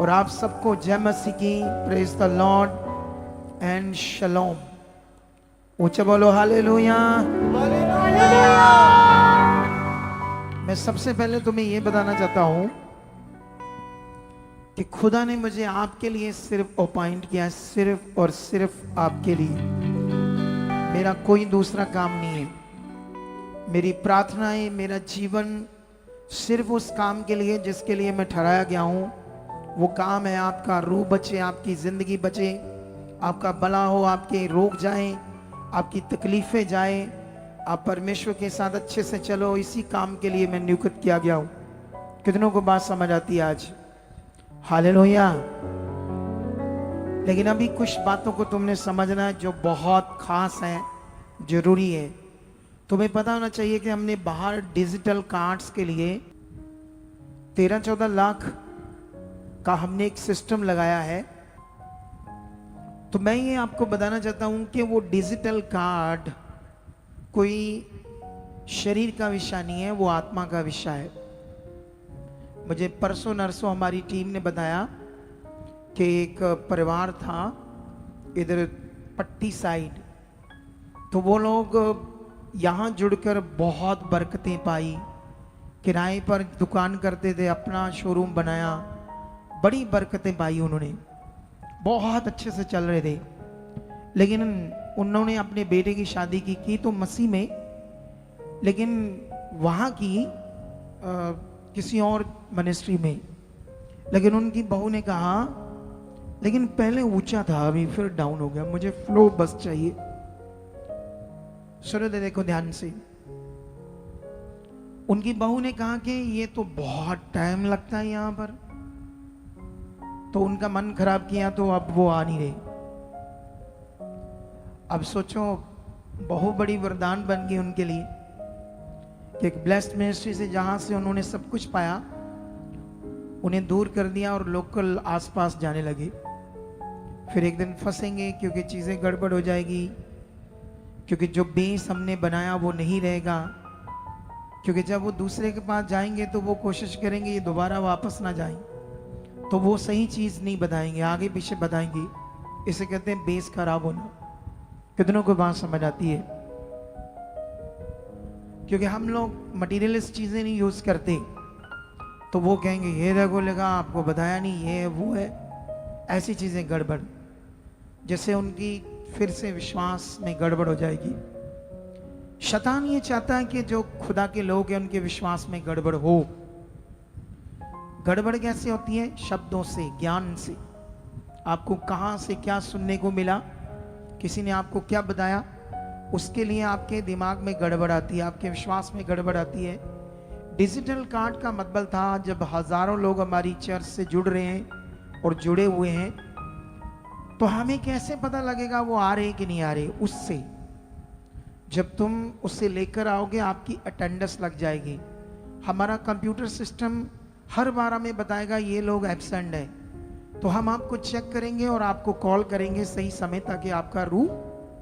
और आप सबको जय मसीह की। Praise the Lord and shalom. ऊंचे बोलो हालेलुया। मैं सबसे पहले तुम्हें यह बताना चाहता हूं कि खुदा ने मुझे आपके लिए सिर्फ अपॉइंट किया है, सिर्फ और सिर्फ आपके लिए। मेरा कोई दूसरा काम नहीं है। मेरी प्रार्थनाएं, मेरा जीवन सिर्फ उस काम के लिए जिसके लिए मैं ठहराया गया हूं। वो काम है आपका रूह बचे, आपकी जिंदगी बचे, आपका भला हो, आपके रोग जाएं, आपकी तकलीफें जाएं, आप परमेश्वर के साथ अच्छे से चलो। इसी काम के लिए मैं नियुक्त किया गया हूं। कितनों को बात समझ आती है आज? हालेलुया। लेकिन अभी कुछ बातों को तुमने समझना है जो बहुत खास है, जरूरी है। तुम्हें पता होना चाहिए कि हमने बाहर डिजिटल कार्ड्स के लिए 13-14 लाख का हमने एक सिस्टम लगाया है। तो मैं ये आपको बताना चाहता हूं कि वो डिजिटल कार्ड कोई शरीर का विषय नहीं है, वो आत्मा का विषय है। मुझे परसों नरसों हमारी टीम ने बताया कि एक परिवार था इधर पट्टी साइड, तो वो लोग यहाँ जुड़कर बहुत बरकतें पाई। किराए पर दुकान करते थे, अपना शोरूम बनाया, बड़ी बरकतें पाई उन्होंने, बहुत अच्छे से चल रहे थे। लेकिन उन्होंने अपने बेटे की शादी की तो मसीह में, लेकिन वहाँ की किसी और मिनिस्ट्री में। लेकिन उनकी बहू ने कहा, लेकिन पहले ऊंचा था, अभी फिर डाउन हो गया, मुझे फ्लो बस चाहिए। सुनो, देखो ध्यान से। उनकी बहू ने कहा कि ये तो बहुत टाइम लगता है यहाँ पर, तो उनका मन खराब किया, तो अब वो आ नहीं रहे। अब सोचो, बहुत बड़ी वरदान बन गई उनके लिए कि एक ब्लेस्ड मिनिस्ट्री से जहां से उन्होंने सब कुछ पाया, उन्हें दूर कर दिया और लोकल आसपास जाने लगे। फिर एक दिन फंसेंगे क्योंकि चीजें गड़बड़ हो जाएगी, क्योंकि जो बेस हमने बनाया वो नहीं रहेगा। क्योंकि जब वो दूसरे के पास जाएंगे तो वो कोशिश करेंगे ये दोबारा वापस ना जाएं, तो वो सही चीज नहीं बताएंगे, आगे पीछे बताएंगे। इसे कहते हैं बेस खराब होना। कितनों को बात समझ आती है? क्योंकि हम लोग मटेरियलिस्ट चीजें नहीं यूज करते, तो वो कहेंगे ये देखो लगा, आपको बताया नहीं, ये वो है, ऐसी चीजें गड़बड़, जैसे उनकी फिर से विश्वास में गड़बड़ हो जाएगी। शैतान ये चाहता है कि जो खुदा के लोग हैं उनके विश्वास में गड़बड़ हो। गड़बड़ कैसे होती है? शब्दों से, ज्ञान से। आपको कहां से क्या सुनने को मिला, किसी ने आपको क्या बताया, उसके लिए आपके दिमाग में गड़बड़ आती है, आपके विश्वास में गड़बड़ आती है। डिजिटल कार्ड का मतलब था जब हजारों लोग हमारी चर्च से जुड़ रहे हैं और जुड़े हुए हैं, तो हमें कैसे पता लगेगा वो आ रहे कि नहीं आ रहे? उससे जब तुम उससे लेकर आओगे आपकी अटेंडेंस लग जाएगी। हमारा कंप्यूटर सिस्टम हर बार हमें बताएगा ये लोग एब्सेंट है, तो हम आपको चेक करेंगे और आपको कॉल करेंगे सही समय, ताकि आपका रूह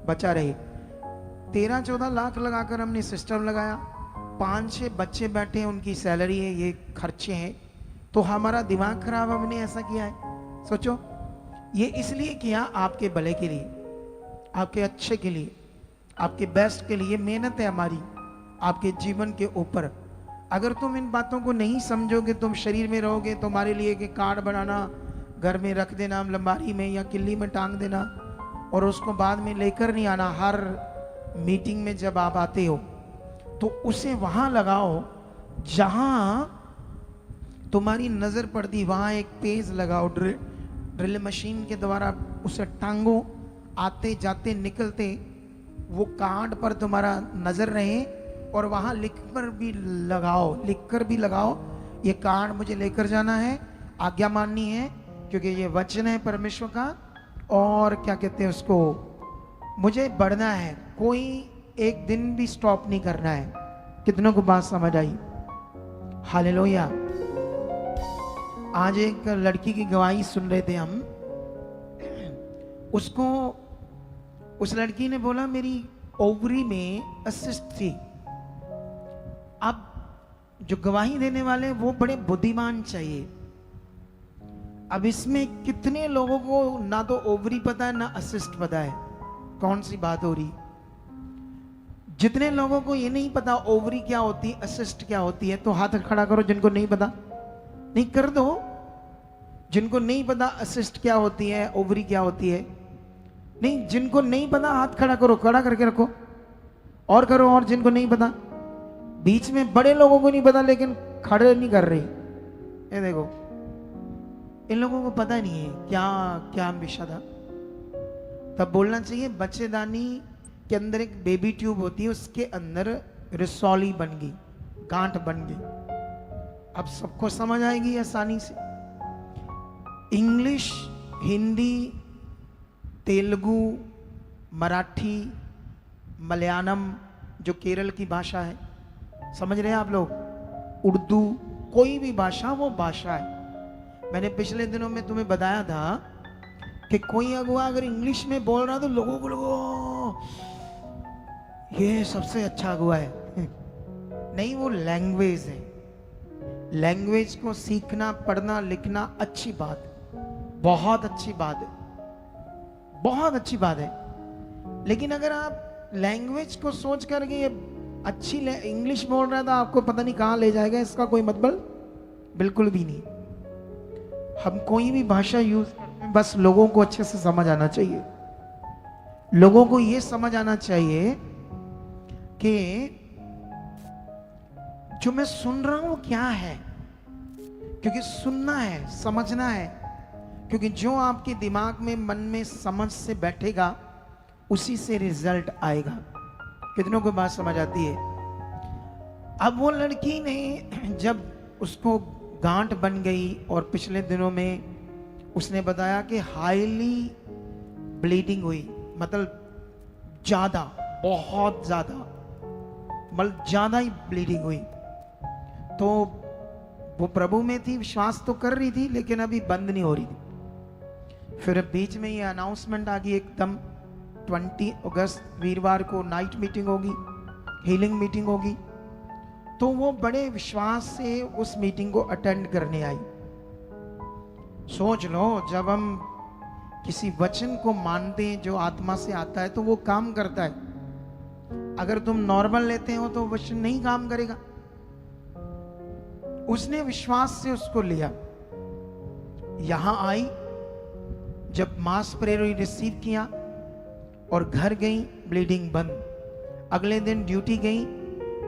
बचा रहे। 13-14 लाख लगाकर हमने सिस्टम लगाया, 5-6 बच्चे बैठे, उनकी सैलरी है, ये खर्चे हैं, तो हमारा दिमाग खराब, हमने ऐसा किया है। सोचो, ये इसलिए किया आपके भले के लिए, आपके अच्छे के लिए, आपके बेस्ट के लिए। मेहनत है हमारी आपके जीवन के ऊपर। अगर तुम इन बातों को नहीं समझोगे, तुम शरीर में रहोगे, तुम्हारे लिए कि कार्ड बनाना, घर में रख देना, अलमारी में या किल्ली में टांग देना, और उसको बाद में लेकर नहीं आना। हर मीटिंग में जब आप आते हो तो उसे वहां लगाओ जहां तुम्हारी नजर पड़ती, वहां एक पेज लगाओ, ड्रिल मशीन के द्वारा उसे टांगो, आते जाते निकलते वो कार्ड पर तुम्हारा नजर रहे, और वहां लिखकर भी लगाओ, ये कार्ड मुझे लेकर जाना है, आज्ञा माननी है, क्योंकि ये वचन है परमेश्वर का, और क्या कहते हैं उसको, मुझे बढ़ना है, कोई एक दिन भी स्टॉप नहीं करना है। कितनों को बात समझ आई? हालेलुया। आज एक लड़की की गवाही सुन रहे थे हम। उस लड़की ने बोला मेरी ओवरी में असिस्ट थी। अब जो गवाही देने वाले वो बड़े बुद्धिमान चाहिए। अब इसमें कितने लोगों को ना तो ओवरी पता है ना असिस्ट पता है, कौन सी बात हो रही। जितने लोगों को ये नहीं पता ओवरी क्या होती है, असिस्ट क्या होती है, तो हाथ खड़ा करो जिनको नहीं पता, नहीं कर दो। जिनको नहीं पता असिस्ट क्या होती है, ओवरी क्या होती है, नहीं, जिनको नहीं पता हाथ खड़ा करो, खड़ा करके रखो और करो। और जिनको नहीं पता, बीच में बड़े लोगों को नहीं पता लेकिन खड़े नहीं कर रहे, ये देखो, इन लोगों को पता नहीं है क्या क्या विषय था। तब बोलना चाहिए बच्चेदानी के अंदर एक बेबी ट्यूब होती है, उसके अंदर रसौली बन गई, गांठ बन गई। अब सबको समझ आएगी आसानी से। इंग्लिश, हिंदी, तेलुगु, मराठी, मलयालम जो केरल की भाषा है, समझ रहे हैं आप लोग, उर्दू, कोई भी भाषा वो भाषा है। मैंने पिछले दिनों में तुम्हें बताया था कि कोई अगुआ अगर इंग्लिश में बोल रहा तो लोगों को ये सबसे अच्छा अगुआ है। नहीं, वो लैंग्वेज है। लैंग्वेज को सीखना, पढ़ना, लिखना अच्छी बात है, बहुत अच्छी बात है, बहुत अच्छी बात है। लेकिन अगर आप लैंग्वेज को सोच करके ये अच्छी इंग्लिश बोल रहा था, आपको पता नहीं कहां ले जाएगा, इसका कोई मतलब बिल्कुल भी नहीं। हम कोई भी भाषा यूज करते हैं, बस लोगों को अच्छे से समझ आना चाहिए। लोगों को यह समझ आना चाहिए कि जो मैं सुन रहा हूं क्या है, क्योंकि सुनना है, समझना है, क्योंकि जो आपके दिमाग में, मन में समझ से बैठेगा उसी से रिजल्ट आएगा। कितनों को बात समझ आती है? अब वो लड़की ने जब उसको गांठ बन गई और पिछले दिनों में उसने बताया कि हाईली ब्लीडिंग हुई, मतलब ज्यादा, बहुत ज्यादा, मतलब ज्यादा ही ब्लीडिंग हुई। तो वो प्रभु में थी, विश्वास तो कर रही थी लेकिन अभी बंद नहीं हो रही थी। फिर बीच में ये अनाउंसमेंट आ गई एकदम, 20 अगस्त वीरवार को नाइट मीटिंग होगी, हीलिंग मीटिंग होगी। तो वो बड़े विश्वास से उस मीटिंग को अटेंड करने आई। सोच लो, जब हम किसी वचन को मानते हैं जो आत्मा से आता है तो वो काम करता है। अगर तुम नॉर्मल लेते हो तो वचन नहीं काम करेगा। उसने विश्वास से उसको लिया, यहां आई, जब मास प्रेयर रिसीव किया और घर गई, ब्लीडिंग बंद। अगले दिन ड्यूटी गई,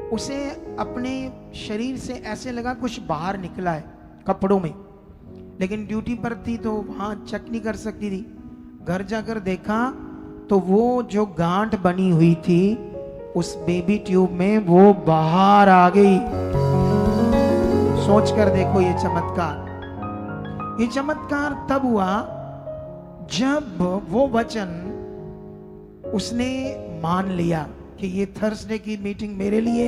उसे अपने शरीर से ऐसे लगा कुछ बाहर निकला है कपड़ों में, लेकिन ड्यूटी पर थी तो वहां चेक नहीं कर सकती थी। घर जाकर देखा तो वो जो गांठ बनी हुई थी उस बेबी ट्यूब में वो बाहर आ गई। सोच कर देखो ये चमत्कार। ये चमत्कार तब हुआ जब वो वचन उसने मान लिया कि ये थर्सडे की मीटिंग मेरे लिए,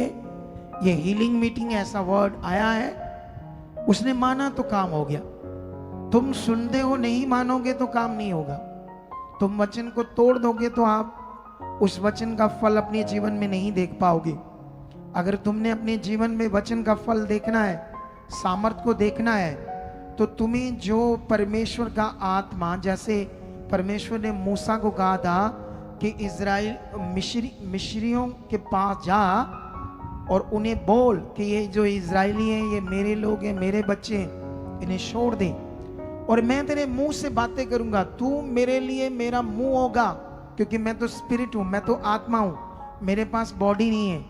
ये हीलिंग मीटिंग, ऐसा वर्ड आया है। उसने माना तो काम हो गया। तुम सुनते हो, नहीं मानोगे तो काम नहीं होगा। तुम वचन को तोड़ दोगे तो आप उस वचन का फल अपने जीवन में नहीं देख पाओगे। अगर तुमने अपने जीवन में वचन का फल देखना है, सामर्थ को देखना है, तो तुम्हें जो परमेश्वर का आत्मा, जैसे परमेश्वर ने मूसा को कहा था कि इजराइल मिस्रियों के पास जा और उन्हें बोल कि ये जो इजरायली हैं ये मेरे लोग हैं, मेरे बच्चे हैं, इन्हें छोड़ दे और मैं तेरे मुंह से बातें करूंगा, तू मेरे लिए मेरा मुंह होगा, क्योंकि मैं तो स्पिरिट हूं, मैं तो आत्मा हूं, मेरे पास बॉडी नहीं है,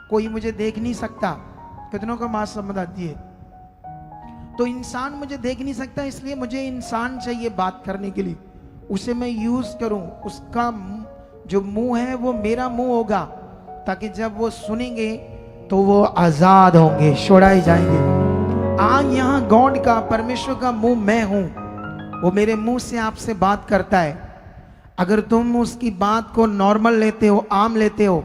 कोई मुझे देख नहीं सकता। कितनों को बात समझ आती है? तो इंसान मुझे देख नहीं सकता, इसलिए मुझे इंसान चाहिए बात करने के लिए, उसे मैं यूज करूं, उसका जो मुंह है वो मेरा मुंह होगा, ताकि जब वो सुनेंगे तो वो आजाद होंगे, छोड़ाए जाएंगे। आज यहाँ गॉड का, परमेश्वर का मुंह मैं हूं, वो मेरे मुंह से आपसे बात करता है। अगर तुम उसकी बात को नॉर्मल लेते हो, आम लेते हो,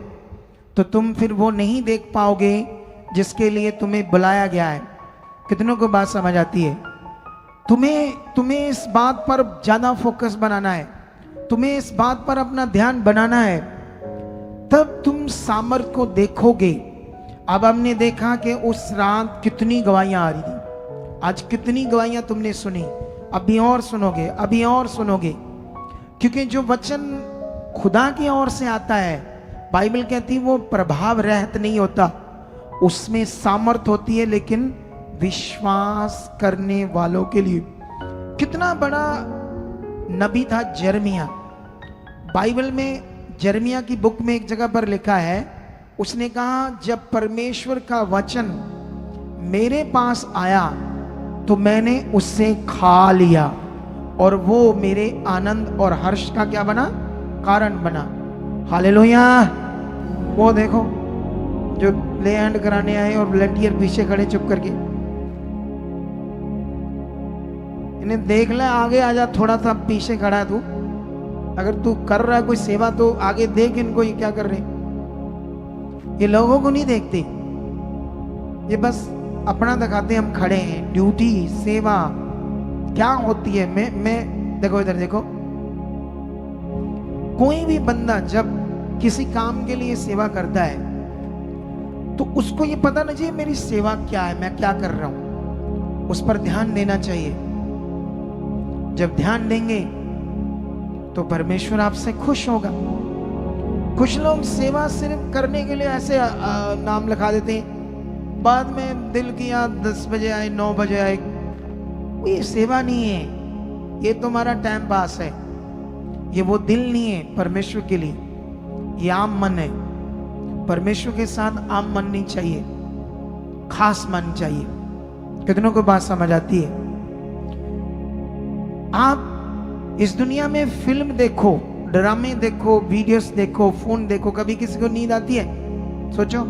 तो तुम फिर वो नहीं देख पाओगे जिसके लिए तुम्हें बुलाया गया है। कितनों को बात समझ आती है? तुम्हें इस बात पर ज्यादा फोकस बनाना है, तुम्हें इस बात पर अपना ध्यान बनाना है, तब तुम सामर्थ को देखोगे। अब हमने देखा कि उस रात कितनी गवाहियां आ रही थी, आज कितनी गवाहियां तुमने सुनी। अभी और सुनोगे, अभी और सुनोगे, क्योंकि जो वचन खुदा की ओर से आता है, बाइबल कहती वो प्रभाव रहित नहीं होता, उसमें सामर्थ होती है, लेकिन विश्वास करने वालों के लिए। कितना बड़ा नबी था यिर्मयाह। बाइबल में यिर्मयाह की बुक में एक जगह पर लिखा है, उसने कहा जब परमेश्वर का वचन मेरे पास आया तो मैंने उससे खा लिया और वो मेरे आनंद और हर्ष का क्या बना, कारण बना। हालेलुया। वो देखो जो ले हैंड कराने आए और वॉलंटियर पीछे खड़े चुप करके, इन्हें देख ले, आगे आजा, थोड़ा सा पीछे खड़ा है तू। अगर तू कर रहा है कोई सेवा तो आगे देख इनको, ये क्या कर रहे हैं। ये लोगों को नहीं देखते, ये बस अपना दिखाते हम खड़े हैं। ड्यूटी, सेवा क्या होती है। मैं देखो इधर देखो, कोई भी बंदा जब किसी काम के लिए सेवा करता है तो उसको ये पता ना चाहिए मेरी सेवा क्या है, मैं क्या कर रहा हूं, उस पर ध्यान देना चाहिए। जब ध्यान देंगे तो परमेश्वर आपसे खुश होगा। कुछ लोग सेवा सिर्फ करने के लिए ऐसे नाम लिखा देते हैं, बाद में दिल किया 10 बजे आए 9 बजे आए। ये सेवा नहीं है, ये तुम्हारा टाइम पास है, ये वो दिल नहीं है परमेश्वर के लिए, ये आम मन है। परमेश्वर के साथ आम मन नहीं चाहिए, खास मन चाहिए। कितनों को बात समझ आती है। आप इस दुनिया में फिल्म देखो, ड्रामे देखो, वीडियोस देखो, फोन देखो, कभी किसी को नींद आती है? सोचो,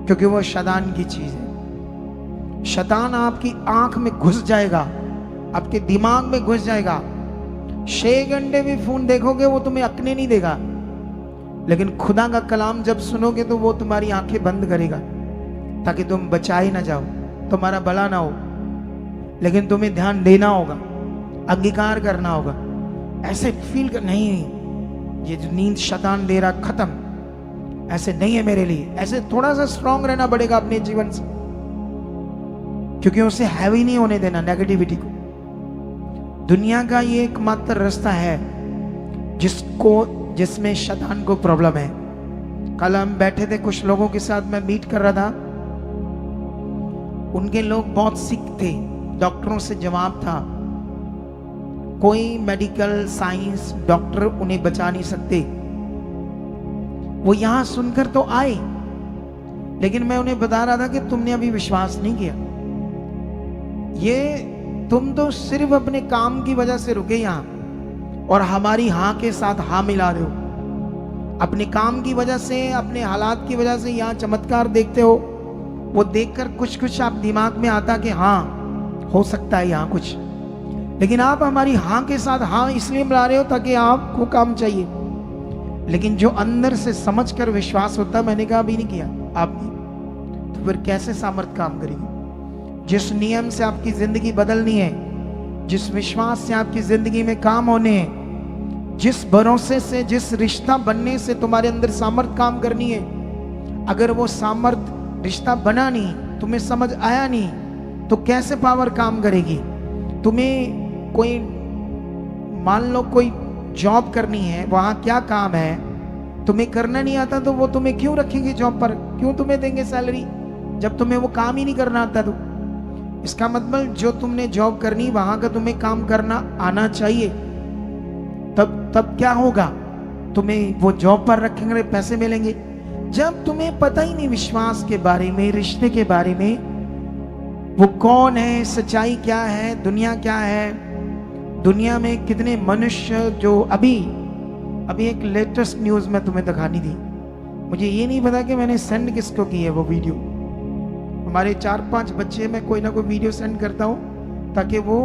क्योंकि वो शैतान की चीज है। शैतान आपकी आंख में घुस जाएगा, आपके दिमाग में घुस जाएगा। 6 घंटे भी फोन देखोगे वो तुम्हें अकने नहीं देगा, लेकिन खुदा का कलाम जब सुनोगे तो वो तुम्हारी आंखें बंद करेगा ताकि तुम बचाए ना जाओ, तुम्हारा भला ना हो। लेकिन तुम्हें ध्यान देना होगा, अंगीकार करना होगा, ऐसे फील कर, नहीं ये जो नींद शैतान दे रहा खत्म, ऐसे नहीं है मेरे लिए। ऐसे थोड़ा सा स्ट्रांग रहना पड़ेगा अपने जीवन से, क्योंकि उसे हैवी नहीं होने देना नेगेटिविटी को। दुनिया का ये एकमात्र रास्ता है जिसमें शैतान को प्रॉब्लम है। कल हम बैठे थे, कुछ लोगों के साथ मैं मीट कर रहा था, उनके लोग बहुत सिक थे, डॉक्टरों से जवाब था, कोई मेडिकल साइंस डॉक्टर उन्हें बचा नहीं सकते। वो यहां सुनकर तो आए, लेकिन मैं उन्हें बता रहा था कि तुमने अभी विश्वास नहीं किया। ये तुम तो सिर्फ अपने काम की वजह से रुके यहां और हमारी हां के साथ हां मिला रहे हो। अपने काम की वजह से, अपने हालात की वजह से यहां चमत्कार देखते हो, वो देखकर कुछ आप दिमाग में आता कि हाँ हो सकता है यहां कुछ, लेकिन आप हमारी हाँ के साथ हाँ इसलिए मिला रहे हो ताकि आपको काम चाहिए। लेकिन जो अंदर से समझकर विश्वास होता, मैंने कहा अभी नहीं किया आपने, तो फिर कैसे सामर्थ काम करेगी? जिस नियम से आपकी जिंदगी बदलनी है, जिस विश्वास से आपकी जिंदगी में काम होने हैं, जिस भरोसे से, जिस रिश्ता बनने से तुम्हारे अंदर सामर्थ काम करनी है, अगर वो सामर्थ रिश्ता बना नहीं, तुम्हें समझ आया नहीं, तो कैसे पावर काम करेगी? तुम्हें कोई, मान लो कोई जॉब करनी है, वहां क्या काम है, तुम्हें करना नहीं आता, तो वो तुम्हें क्यों रखेंगे जॉब पर? क्यों तुम्हें देंगे सैलरी जब तुम्हें वो काम ही नहीं करना आता? तो इसका मतलब जो तुमने जॉब करनी, वहां का तुम्हें काम करना आना चाहिए। तब क्या होगा? तुम्हें वो जॉब पर रखेंगे, पैसे मिलेंगे। जब तुम्हें पता ही नहीं विश्वास के बारे में, रिश्ते के बारे में, वो कौन है, सच्चाई क्या है, दुनिया क्या है, दुनिया में कितने मनुष्य जो अभी एक लेटेस्ट न्यूज में तुम्हें दिखानी थी, मुझे ये नहीं पता कि मैंने सेंड किसको की है वो वीडियो। हमारे 4-5 बच्चे, मैं कोई ना कोई वीडियो सेंड करता हूँ ताकि वो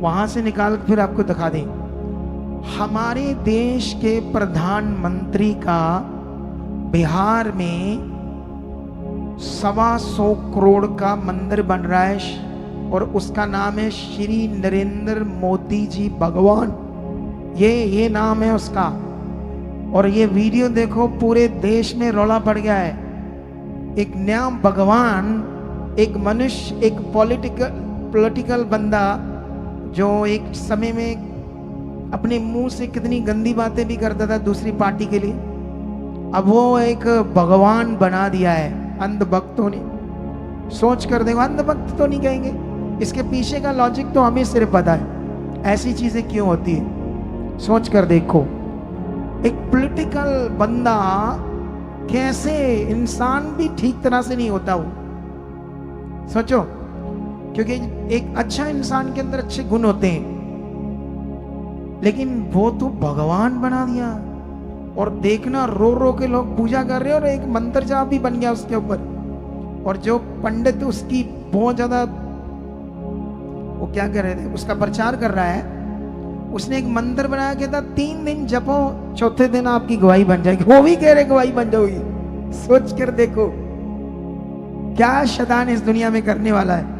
वहां से निकाल फिर आपको दिखा दें। हमारे देश के प्रधानमंत्री का बिहार में 125 करोड़ का मंदिर बन रहा है और उसका नाम है श्री नरेंद्र मोदी जी भगवान, ये नाम है उसका। और ये वीडियो देखो, पूरे देश में रौला पड़ गया है। एक नया भगवान, एक मनुष्य, एक पॉलिटिकल बंदा जो एक समय में अपने मुंह से कितनी गंदी बातें भी करता था दूसरी पार्टी के लिए, अब वो एक भगवान बना दिया है अंधभक्तों ने। सोच कर देखो, अंधभक्त तो नहीं कहेंगे, इसके पीछे का लॉजिक तो हमें सिर्फ पता है ऐसी चीजें क्यों होती है। सोच कर देखो, एक पॉलिटिकल बंदा कैसे, इंसान भी ठीक तरह से नहीं होता वो, सोचो, क्योंकि एक अच्छा इंसान के अंदर अच्छे गुण होते हैं, लेकिन वो तो भगवान बना दिया। और देखना, रो रो के लोग पूजा कर रहे हैं और एक मंत्र जाप भी बन गया उसके ऊपर। और जो पंडित उसकी बहुत ज्यादा, वो क्या कर रहे थे, उसका प्रचार कर रहा है, उसने एक मंत्र बनाया, कहता 3 दिन जपो, चौथे दिन आपकी गवाही बन जाएगी। वो भी कह रहे गवाही बन जाएगी। सोच कर देखो क्या शैतान इस दुनिया में करने वाला है।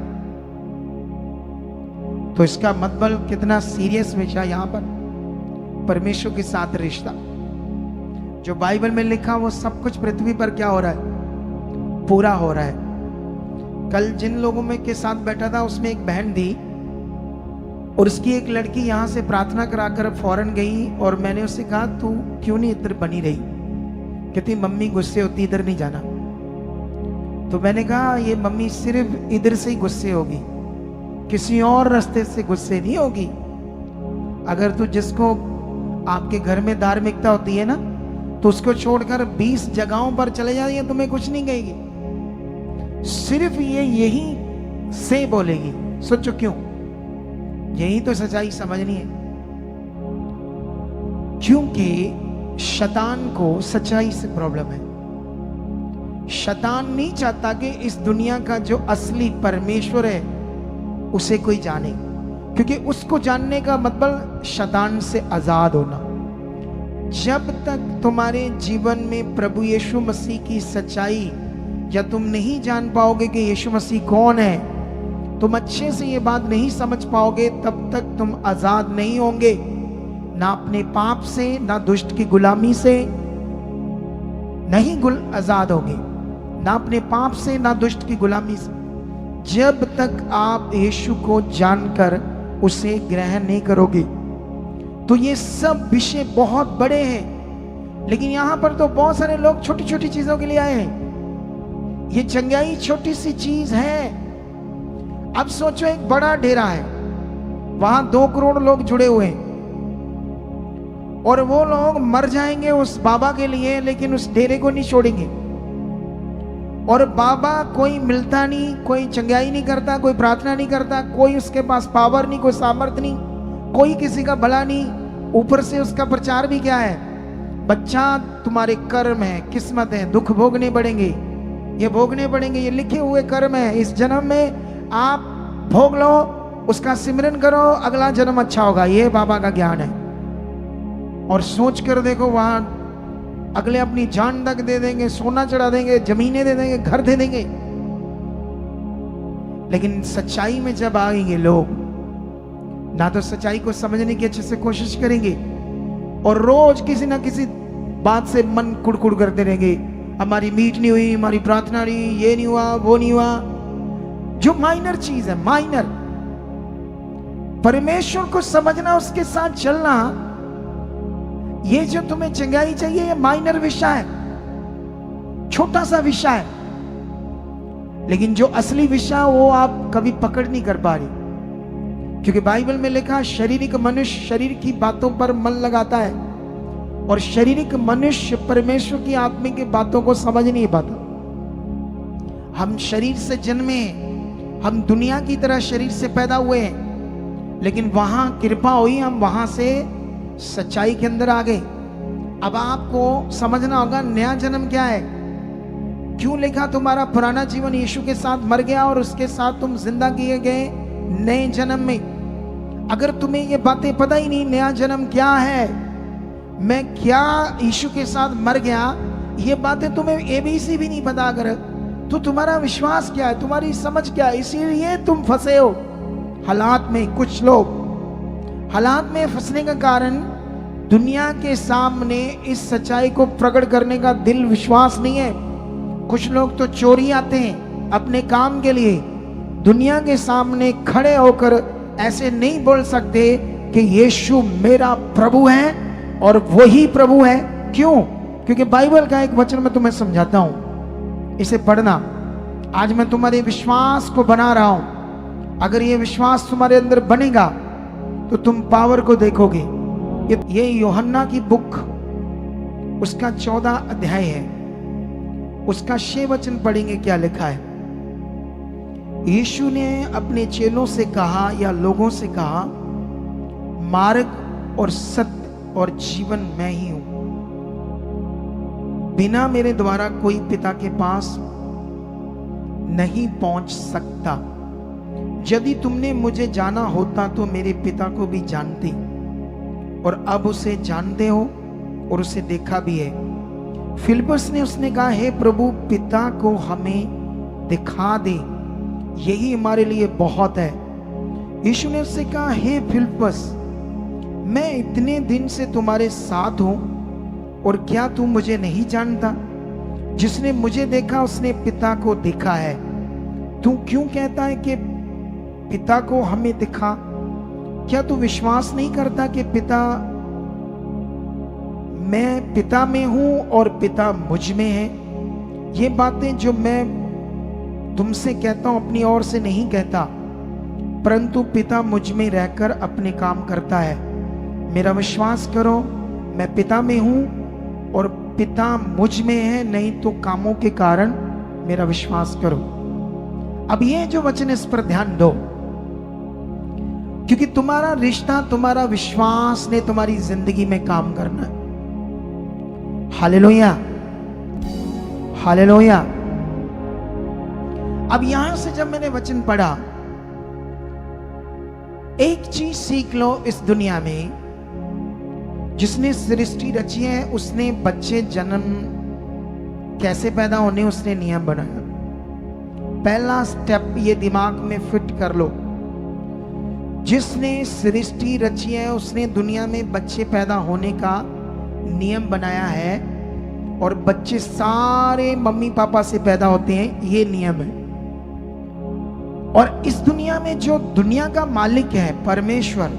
तो इसका मतलब कितना सीरियस विषय यहां पर, परमेश्वर के साथ रिश्ता। जो बाइबल में लिखा वो सब कुछ पृथ्वी पर क्या हो रहा है, पूरा हो रहा है। कल जिन लोगों में के साथ बैठा था उसमें एक बहन थी और उसकी एक लड़की यहां से प्रार्थना कराकर फौरन गई और मैंने उससे कहा तू क्यों नहीं इधर बनी रही, कहती मम्मी गुस्से होती, इधर नहीं जाना। तो मैंने कहा ये मम्मी सिर्फ इधर से ही गुस्से होगी, किसी और रास्ते से गुस्से नहीं होगी। अगर तू जिसको आपके घर में धार्मिकता होती है ना, तो उसको छोड़कर 20 जगहों पर चले जाइए, तुम्हें कुछ नहीं कहेगी, सिर्फ ये यही से बोलेगी। सोचो क्यों, यही तो सच्चाई समझनी है। क्योंकि शैतान को सच्चाई से प्रॉब्लम है। शैतान नहीं चाहता कि इस दुनिया का जो असली परमेश्वर है उसे कोई जाने, क्योंकि उसको जानने का मतलब शैतान से आजाद होना। जब तक तुम्हारे जीवन में प्रभु यीशु मसीह की सच्चाई या तुम नहीं जान पाओगे कि यीशु मसीह कौन है, तुम अच्छे से ये बात नहीं समझ पाओगे, तब तक तुम आजाद नहीं होंगे, ना अपने पाप से, ना दुष्ट की गुलामी से, नहीं आजाद होंगे, ना अपने पाप से, ना दुष्ट की गुलामी से, जब तक आप यीशु को जानकर उसे ग्रहण नहीं करोगे। तो ये सब विषय बहुत बड़े हैं, लेकिन यहां पर तो बहुत सारे लोग छोटी छोटी चीजों के लिए आए हैं। ये चंगाई छोटी सी चीज है। अब सोचो एक बड़ा डेरा है, वहां 2 करोड़ लोग जुड़े हुए हैं और वो लोग मर जाएंगे उस बाबा के लिए, लेकिन उस डेरे को नहीं छोड़ेंगे। और बाबा कोई मिलता नहीं, कोई चंगाई नहीं करता, कोई प्रार्थना नहीं करता, कोई उसके पास पावर नहीं, कोई सामर्थ्य नहीं, कोई किसी का भला नहीं, ऊपर से उसका प्रचार भी क्या है, बच्चा तुम्हारे कर्म है, किस्मत है, दुख भोगने पड़ेंगे, ये भोगने पड़ेंगे, ये लिखे हुए कर्म है, इस जन्म में आप भोग लो, उसका सिमरन करो, अगला जन्म अच्छा होगा। ये बाबा का ज्ञान है। और सोच कर देखो, वहां अगले अपनी जान तक दे देंगे, सोना चढ़ा देंगे, जमीनें दे देंगे, घर दे देंगे, लेकिन सच्चाई में जब आएंगे लोग, ना तो सच्चाई को समझने की अच्छे से कोशिश करेंगे और रोज किसी ना किसी बात से मन कुड़कुड़ करते रहेंगे, हमारी मीट नहीं हुई, हमारी प्रार्थना नहीं, ये नहीं हुआ, वो नहीं हुआ, जो माइनर चीज है, माइनर। परमेश्वर को समझना, उसके साथ चलना, ये जो तुम्हें चंगाई चाहिए, ये माइनर विषय है, छोटा सा विषय है, लेकिन जो असली विषय वो आप कभी पकड़ नहीं कर पा रही। क्योंकि बाइबल में लिखा, शारीरिक मनुष्य शरीर की बातों पर मन लगाता है और शारीरिक मनुष्य परमेश्वर की आत्मिक की बातों को समझ नहीं पाता। हम शरीर से जन्मे, हम दुनिया की तरह शरीर से पैदा हुए हैं, लेकिन वहां कृपा हुई, हम वहां से सच्चाई के अंदर आ गए। अब आपको समझना होगा नया जन्म क्या है, क्यों लिखा तुम्हारा पुराना जीवन यीशु के साथ मर गया और उसके साथ तुम जिंदा किए गए नए जन्म में। अगर तुम्हें ये बातें पता ही नहीं, नया जन्म क्या है, मैं क्या यीशु के साथ मर गया, ये बातें तुम्हें एबीसी भी नहीं पता, अगर तो तुम्हारा विश्वास क्या है, तुम्हारी समझ क्या है, इसीलिए तुम फंसे हो हालात में। कुछ लोग हालात में फंसने का कारण दुनिया के सामने इस सच्चाई को प्रकट करने का दिल विश्वास नहीं है। कुछ लोग तो चोरी आते हैं अपने काम के लिए, दुनिया के सामने खड़े होकर ऐसे नहीं बोल सकते कि यीशु मेरा प्रभु है और वही प्रभु है। क्यों? क्योंकि बाइबल का एक वचन मैं तुम्हें समझाता हूं, इसे पढ़ना। आज मैं तुम्हारे विश्वास को बना रहा हूं। अगर ये विश्वास तुम्हारे अंदर बनेगा तो तुम पावर को देखोगे। ये यूहन्ना की बुक, उसका 14 अध्याय है, उसका 6 वचन पढ़ेंगे। क्या लिखा है? यीशु ने अपने चेलों से कहा या लोगों से कहा, मार्ग और सत्य और जीवन मैं ही हूं। बिना मेरे द्वारा कोई पिता के पास नहीं पहुंच सकता। यदि तुमने मुझे जाना होता तो मेरे पिता को भी जानते और अब उसे जानते हो और उसे देखा भी है। फिलिप्पस ने उसने कहा, हे प्रभु, पिता को हमें दिखा दे, यही हमारे लिए बहुत है। यीशु ने उससे कहा, हे फिलिप्पस, मैं इतने दिन से तुम्हारे साथ हूं और क्या तू मुझे नहीं जानता? जिसने मुझे देखा उसने पिता को देखा है। तू क्यों कहता है कि पिता को हमें दिखा? क्या तू विश्वास नहीं करता कि मैं पिता में हूं और पिता मुझ में है? ये बातें जो मैं तुमसे कहता हूं अपनी ओर से नहीं कहता, परंतु पिता मुझ में रहकर अपने काम करता है। मेरा विश्वास करो, मैं पिता में हूं और पिता मुझ में है, नहीं तो कामों के कारण मेरा विश्वास करो। अब ये जो वचन, इस पर ध्यान दो, क्योंकि तुम्हारा रिश्ता, तुम्हारा विश्वास ने तुम्हारी जिंदगी में काम करना है। Hallelujah, hallelujah. अब यहां से जब मैंने वचन पढ़ा, एक चीज सीख लो इस दुनिया में, जिसने सृष्टि रची है उसने बच्चे जन्म कैसे पैदा होने उसने नियम बनाया। पहला स्टेप ये दिमाग में फिट कर लो, जिसने सृष्टि रची है उसने दुनिया में बच्चे पैदा होने का नियम बनाया है और बच्चे सारे मम्मी पापा से पैदा होते हैं, ये नियम है। और इस दुनिया में जो दुनिया का मालिक है परमेश्वर,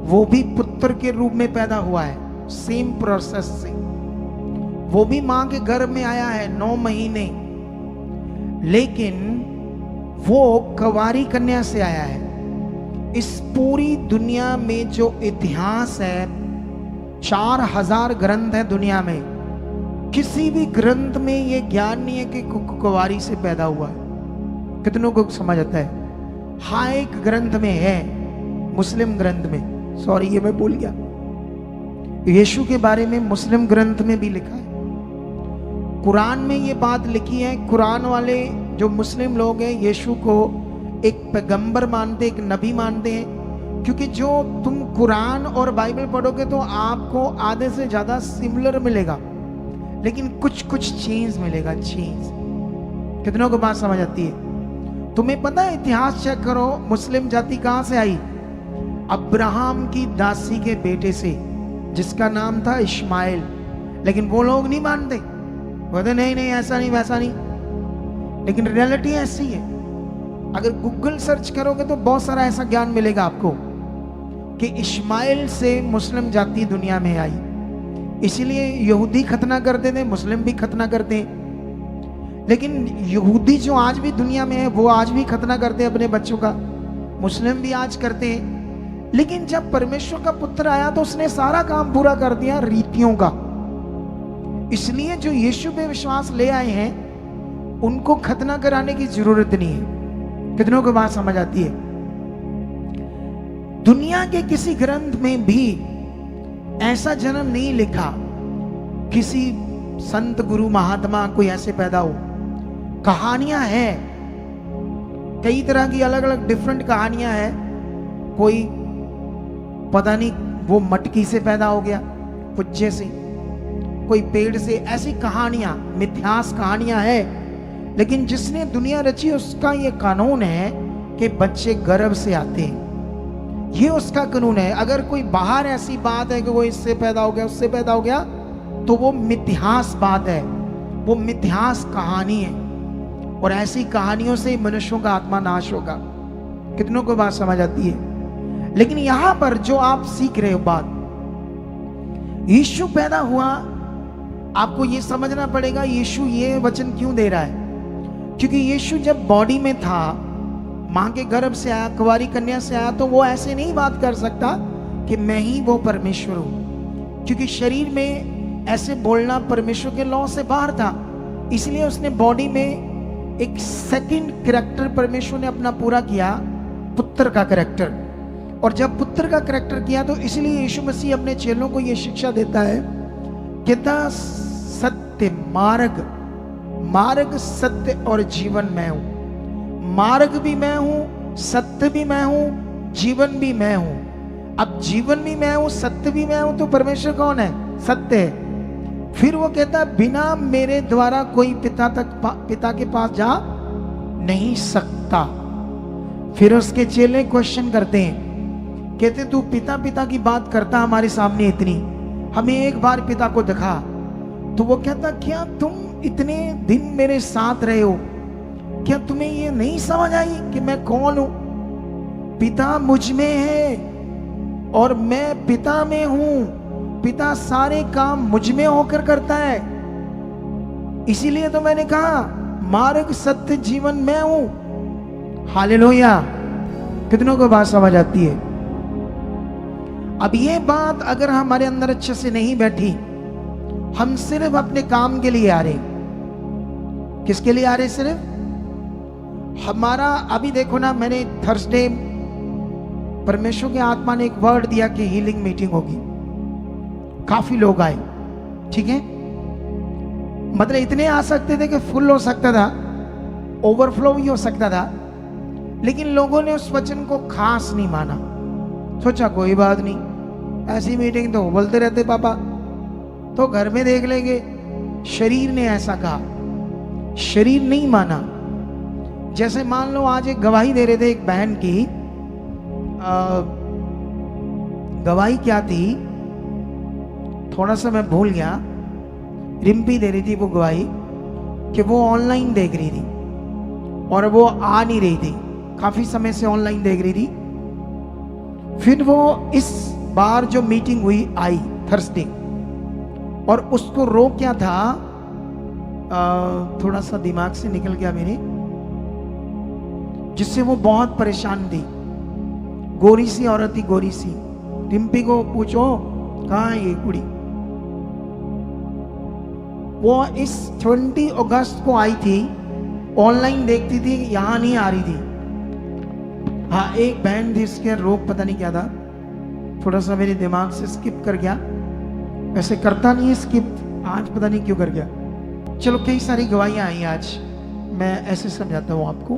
वो भी पुत्र के रूप में पैदा हुआ है, सेम प्रोसेस से। वो भी मां के गर्भ में आया है 9 महीने, लेकिन वो कुंवारी कन्या से आया है। इस पूरी दुनिया में जो इतिहास है, 4000 ग्रंथ है दुनिया में, किसी भी ग्रंथ में ये ज्ञान नहीं है कि कुंवारी से पैदा हुआ है। कितनों को समझ आता है? हाँ, एक ग्रंथ में है, मुस्लिम ग्रंथ में, सॉरी ये मैं भूल गया, यीशु के बारे में मुस्लिम ग्रंथ में भी लिखा है। कुरान में ये बात लिखी है। कुरान वाले जो मुस्लिम लोग हैं यीशु को एक पैगंबर मानते, एक नबी मानते हैं, क्योंकि जो तुम कुरान और बाइबल पढ़ोगे तो आपको आधे से ज्यादा सिमिलर मिलेगा, लेकिन कुछ कुछ चेंज मिलेगा, चेंज। कितनों को बात समझ आती है? तुम्हें पता है, इतिहास चेक करो, मुस्लिम जाति कहां से आई? अब्राहम की दासी के बेटे से, जिसका नाम था इस्माइल। लेकिन वो लोग नहीं मानते, बोलते नहीं नहीं ऐसा नहीं वैसा नहीं, लेकिन रियलिटी ऐसी है। अगर गूगल सर्च करोगे तो बहुत सारा ऐसा ज्ञान मिलेगा आपको कि इस्माइल से मुस्लिम जाति दुनिया में आई। इसीलिए यहूदी खतना करते थे, मुस्लिम भी खतना करते हैं। लेकिन यहूदी जो आज भी दुनिया में है वो आज भी खतना करते हैं अपने बच्चों का, मुस्लिम भी आज करते हैं। लेकिन जब परमेश्वर का पुत्र आया तो उसने सारा काम पूरा कर दिया रीतियों का। इसलिए जो यीशु पे विश्वास ले आए हैं उनको खतना कराने की जरूरत नहीं है। कितनों को बात समझ आती है? दुनिया के किसी ग्रंथ में भी ऐसा जन्म नहीं लिखा, किसी संत गुरु महात्मा कोई ऐसे पैदा हो। कहानियां हैं, कई तरह की अलग अलग डिफरेंट कहानियां हैं। कोई पता नहीं वो मटकी से पैदा हो गया, पुच्चे से, कोई पेड़ से, ऐसी कहानियां, मिथ्यास कहानियां है। लेकिन जिसने दुनिया रची उसका ये कानून है कि बच्चे गर्भ से आते हैं, ये उसका कानून है। अगर कोई बाहर ऐसी बात है कि वो इससे पैदा हो गया, उससे पैदा हो गया, तो वो मिथ्यास बात है, वो मिथ्यास कहानी है। और ऐसी कहानियों से मनुष्यों का आत्मा नाश होगा। कितनों को बात समझ आती है? लेकिन यहां पर जो आप सीख रहे हो बात, यीशु पैदा हुआ, आपको ये समझना पड़ेगा यीशु ये वचन क्यों दे रहा है। क्योंकि यीशु जब बॉडी में था, मां के गर्भ से आया, कुंवारी कन्या से आया, तो वो ऐसे नहीं बात कर सकता कि मैं ही वो परमेश्वर हूं। क्योंकि शरीर में ऐसे बोलना परमेश्वर के लॉ से बाहर था। इसलिए उसने बॉडी में एक सेकंड कैरेक्टर परमेश्वर ने अपना पूरा किया, पुत्र का कैरेक्टर। और जब पुत्र का कैरेक्टर किया तो इसलिए यीशु मसीह अपने चेलों को यह शिक्षा देता है, कहता सत्य मार्ग सत्य और जीवन मैं हूं। मार्ग भी मैं हूं, सत्य भी मैं हूं, जीवन भी मैं हूं। अब जीवन भी मैं हूं, सत्य भी मैं हूं, तो परमेश्वर कौन है? सत्य है। फिर वो कहता बिना मेरे द्वारा कोई पिता के पास जा नहीं सकता। फिर उसके चेले क्वेश्चन करते हैं, कहते तू पिता की बात करता हमारे सामने इतनी, हमें एक बार पिता को दिखा। तो वो कहता क्या तुम इतने दिन मेरे साथ रहे हो, क्या तुम्हें ये नहीं समझ आई कि मैं कौन हूं? पिता मुझ में है और मैं पिता में हूं। पिता सारे काम मुझ में होकर करता है। इसीलिए तो मैंने कहा मार्ग सत्य जीवन मैं हूं। हालेलुया। कितनों को बात समझ आती है? अब ये बात अगर हमारे अंदर अच्छे से नहीं बैठी, हम सिर्फ अपने काम के लिए आ रहे। किसके लिए आ रहे? सिर्फ हमारा। अभी देखो ना, मैंने थर्सडे परमेश्वर के आत्मा ने एक वर्ड दिया कि हीलिंग मीटिंग होगी। काफी लोग आए, ठीक है। मतलब इतने आ सकते थे कि फुल हो सकता था, ओवरफ्लो भी हो सकता था, लेकिन लोगों ने उस वचन को खास नहीं माना। सोचा कोई बात नहीं, ऐसी मीटिंग तो बोलते रहते पापा, तो घर में देख लेंगे। शरीर ने ऐसा कहा, शरीर नहीं माना। जैसे मान लो आज एक गवाही दे रहे थे एक बहन की, गवाही क्या थी थोड़ा सा मैं भूल गया। रिम्पी दे रही थी वो गवाही कि वो ऑनलाइन देख रही थी और वो आ नहीं रही थी, काफी समय से ऑनलाइन देख रही थी। फिर वो इस बार जो मीटिंग हुई आई थर्सडे, और उसको रो क्या था, थोड़ा सा दिमाग से निकल गया मेरे, जिससे वो बहुत परेशान थी। गोरी सी औरत थी, गोरी सी। रिम्पी को पूछो कहाँ है ये कुड़ी। वो इस 20 अगस्त को आई थी, ऑनलाइन देखती थी, यहां नहीं आ रही थी। हाँ, एक बहन थी, इसके रोग पता नहीं क्या था, थोड़ा सा मेरे दिमाग से स्किप कर गया। वैसे करता नहीं है स्किप, आज पता नहीं क्यों कर गया। चलो, कई सारी गवाहियां आई आज, मैं ऐसे समझाता हूं आपको।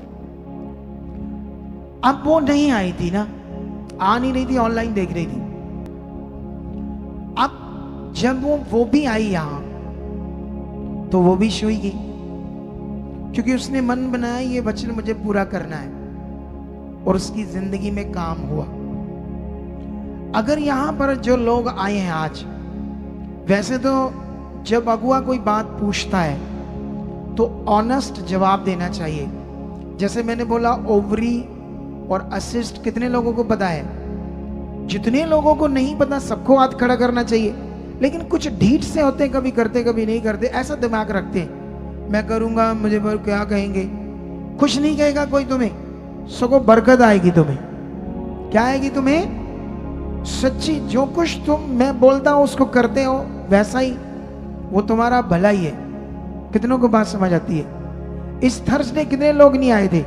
अब वो नहीं आई थी ना, आ नहीं रही थी, ऑनलाइन देख रही थी। अब जब वो भी आई यहां, तो वो भी सोई गई, क्योंकि उसने मन बनाया ये वचन मुझे पूरा करना है, और उसकी जिंदगी में काम हुआ। अगर यहां पर जो लोग आए हैं आज, वैसे तो जब अगुआ कोई बात पूछता है तो ऑनेस्ट जवाब देना चाहिए। जैसे मैंने बोला, ओवरी और असिस्ट कितने लोगों को पता है? जितने लोगों को नहीं पता सबको हाथ खड़ा करना चाहिए। लेकिन कुछ ढीठ से होते हैं, कभी करते कभी नहीं करते, ऐसा दिमाग रखते हैं, मैं करूंगा मुझे क्या कहेंगे। कुछ नहीं कहेगा कोई तुम्हें, सगों बरकत आएगी तुम्हें। क्या आएगी तुम्हें? सच्ची। जो कुछ तुम मैं बोलता हूं उसको करते हो, वैसा ही वो तुम्हारा भला ही है। कितनों को बात समझ आती है? इस थर्सडे कितने लोग नहीं आए थे?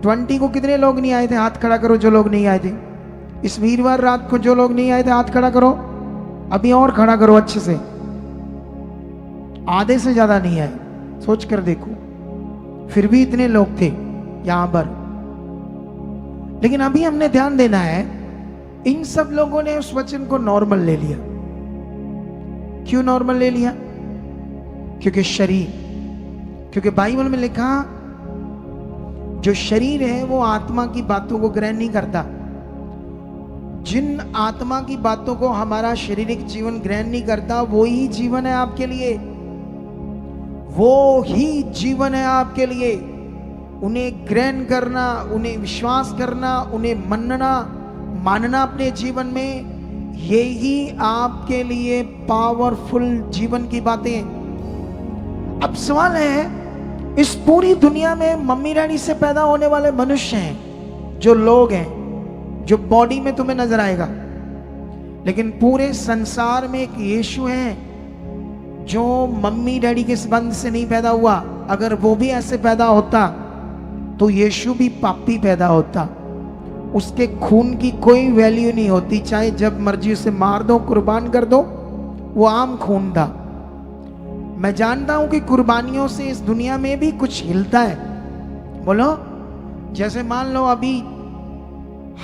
20 को कितने लोग नहीं आए थे? हाथ खड़ा करो जो लोग नहीं आए थे। इस वीरवार रात को जो लोग नहीं आए थे हाथ खड़ा करो। अभी और खड़ा करो अच्छे से। आधे से ज्यादा नहीं आए, सोच कर देखो। फिर भी इतने लोग थे यहां पर। लेकिन अभी हमने ध्यान देना है, इन सब लोगों ने उस वचन को नॉर्मल ले लिया। क्यों नॉर्मल ले लिया? क्योंकि शरीर, क्योंकि बाइबल में लिखा जो शरीर है वो आत्मा की बातों को ग्रहण नहीं करता। जिन आत्मा की बातों को हमारा शारीरिक जीवन ग्रहण नहीं करता, वो ही जीवन है आपके लिए। वो ही जीवन है आपके लिए। उन्हें ग्रहण करना, उन्हें विश्वास करना, उन्हें मानना अपने जीवन में, यही आपके लिए पावरफुल जीवन की बातें। अब सवाल है, इस पूरी दुनिया में मम्मी डैडी से पैदा होने वाले मनुष्य हैं, जो लोग हैं, जो बॉडी में तुम्हें नजर आएगा, लेकिन पूरे संसार में एक यीशु है जो मम्मी डैडी के संबंध से नहीं पैदा हुआ। अगर वो भी ऐसे पैदा होता तो यीशु भी पापी पैदा होता। उसके खून की कोई वैल्यू नहीं होती, चाहे जब मर्जी उसे मार दो, कुर्बान कर दो, वो आम खून था। मैं जानता हूं कि कुर्बानियों से इस दुनिया में भी कुछ हिलता है। बोलो, जैसे मान लो अभी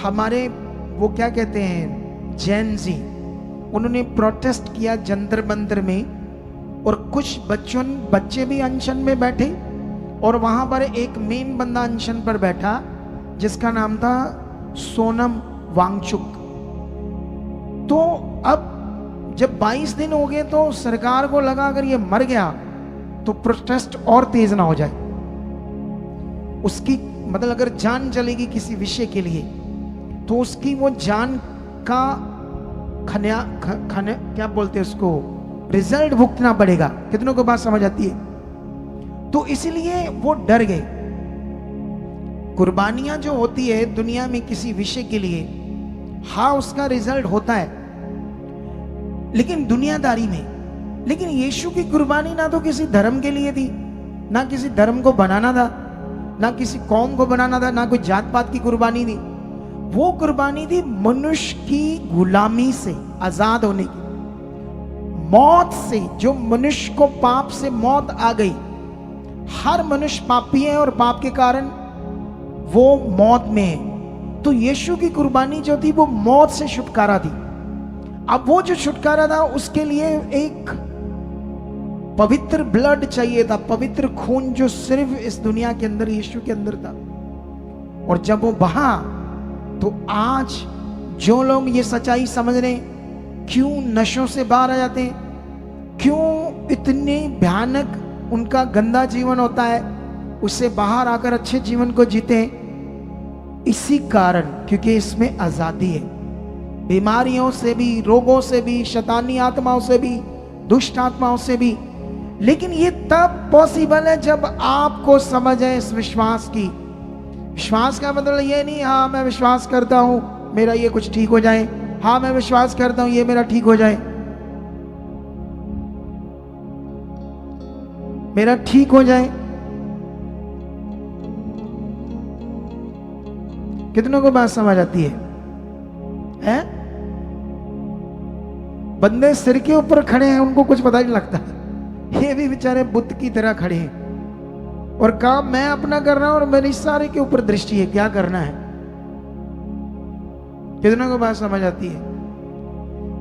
हमारे वो क्या कहते हैं, जैन जी, उन्होंने प्रोटेस्ट किया जंतर मंतर में, और कुछ बच्चे भी अनशन में बैठे, और वहां पर एक मेन बंदा अनशन पर बैठा जिसका नाम था सोनम वांगचुक। तो अब जब 22 दिन हो गए तो सरकार को लगा अगर ये मर गया तो प्रोटेस्ट और तेज ना हो जाए, उसकी मतलब अगर जान चलेगी किसी विषय के लिए तो उसकी वो जान का क्या बोलते हैं उसको, रिजल्ट भुगतना पड़ेगा। कितनों को बात समझ आती है? तो इसलिए वो डर गए। कुर्बानियां जो होती है दुनिया में किसी विषय के लिए, हाँ उसका रिजल्ट होता है, लेकिन दुनियादारी में। लेकिन यीशु की कुर्बानी ना तो किसी धर्म के लिए थी, ना किसी धर्म को बनाना था, ना किसी कौम को बनाना था, ना कोई जात पात की कुर्बानी थी। वो कुर्बानी थी मनुष्य की गुलामी से आजाद होने की, मौत से। जो मनुष्य को पाप से मौत आ गई, हर मनुष्य पापी है और पाप के कारण वो मौत में है। तो यीशु की कुर्बानी जो थी वो मौत से छुटकारा थी। अब वो जो छुटकारा था उसके लिए एक पवित्र ब्लड चाहिए था, पवित्र खून जो सिर्फ इस दुनिया के अंदर यीशु के अंदर था। और जब वो बहा तो आज जो लोग ये सच्चाई समझ रहे, क्यों नशों से बाहर आ जाते हैं, क्यों इतने भयानक उनका गंदा जीवन होता है, उससे बाहर आकर अच्छे जीवन को जीते हैं, इसी कारण, क्योंकि इसमें आजादी है। बीमारियों से भी, रोगों से भी, शैतानी आत्माओं से भी, दुष्ट आत्माओं से भी। लेकिन ये तब पॉसिबल है जब आपको समझ है इस विश्वास की। विश्वास का मतलब ये नहीं हाँ मैं विश्वास करता हूं मेरा ये कुछ ठीक हो जाए, हाँ मैं विश्वास करता हूं ये मेरा ठीक हो जाए, मेरा ठीक हो जाए। कितनों को बात समझ आती है? हैं? बंदे सिर के ऊपर खड़े हैं, उनको कुछ पता नहीं लगता। ये भी बेचारे बुद्ध की तरह खड़े हैं और काम मैं अपना कर रहा हूं और मेरी सारे के ऊपर दृष्टि है, क्या करना है। कितनों को बात समझ आती है?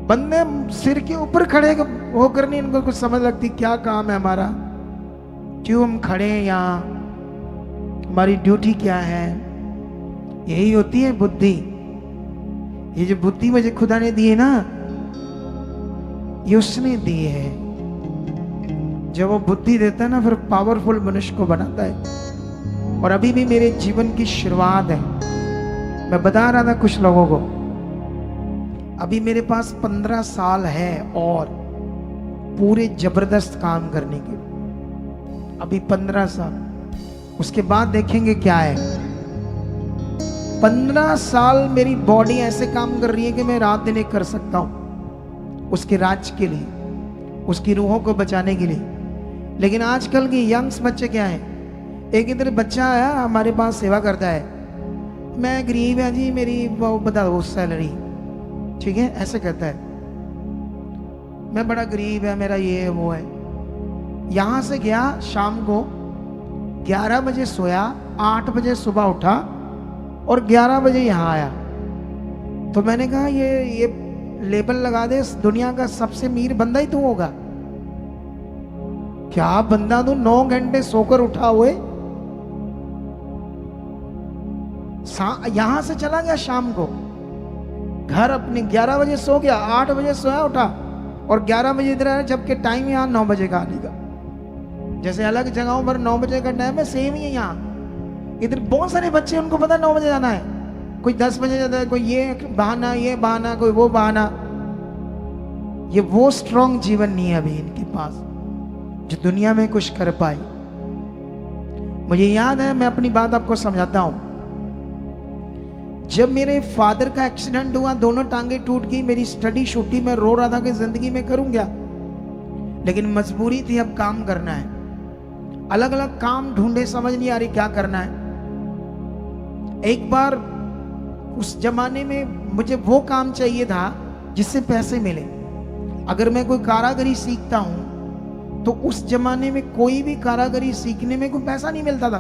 बंदे सिर के ऊपर खड़े होकर नहीं इनको कुछ समझ लगती, क्या काम है हमारा, क्यों हम खड़े हैं यहाँ, हमारी ड्यूटी क्या है। यही होती है बुद्धि। ये जो बुद्धि मुझे खुदा ने दी है ना, ये उसने दी है। जब वो बुद्धि देता है ना, फिर पावरफुल मनुष्य को बनाता है। और अभी भी मेरे जीवन की शुरुआत है। मैं बता रहा था कुछ लोगों को, अभी मेरे पास 15 साल है और पूरे जबरदस्त काम करने के। अभी 15 साल, उसके बाद देखेंगे क्या है। 15 साल मेरी बॉडी ऐसे काम कर रही है कि मैं रात दिन एक कर सकता हूं उसके राज्य के लिए, उसकी रूहों को बचाने के लिए। लेकिन आजकल के यंग्स बच्चे क्या है, एक इधर बच्चा आया हमारे पास सेवा करता है, मैं गरीब है जी, मेरी वो बता दो सैलरी, ठीक है, ऐसे कहता है। मैं बड़ा गरीब है, मेरा ये है वो है। यहां से गया शाम को 11 बजे सोया, 8 बजे सुबह उठा और 11 बजे यहाँ आया। तो मैंने कहा ये लेबल लगा दे, इस दुनिया का सबसे अमीर बंदा ही तू होगा। क्या बंदा तू 9 घंटे सोकर उठा हुए, यहां से चला गया शाम को घर अपने, 11 बजे सो गया, 8 बजे सोया उठा और 11 बजे इधर आया, जबकि टाइम यहाँ 9 बजे का आने का। जैसे अलग जगहों पर 9 बजे का टाइम है, सेम ही है यहाँ। इधर बहुत सारे बच्चे, उनको पता 9 बजे जाना है, कोई 10 बजे जाता है, कोई ये बहाना, कोई वो बहाना। ये वो स्ट्रॉन्ग जीवन नहीं है अभी इनके पास जो दुनिया में कुछ कर पाए। मुझे याद है, मैं अपनी बात आपको समझाता हूं। जब मेरे फादर का एक्सीडेंट हुआ, दोनों टांगे टूट गई, मेरी स्टडी छूटी, मैं रो रहा था कि जिंदगी में करूं क्या, लेकिन मजबूरी थी, अब काम करना है। अलग अलग काम ढूंढे, समझ नहीं आ रही क्या करना है। एक बार उस जमाने में मुझे वो काम चाहिए था जिससे पैसे मिले। अगर मैं कोई कारागरी सीखता हूं तो उस जमाने में कोई भी कारागरी सीखने में कोई पैसा नहीं मिलता था।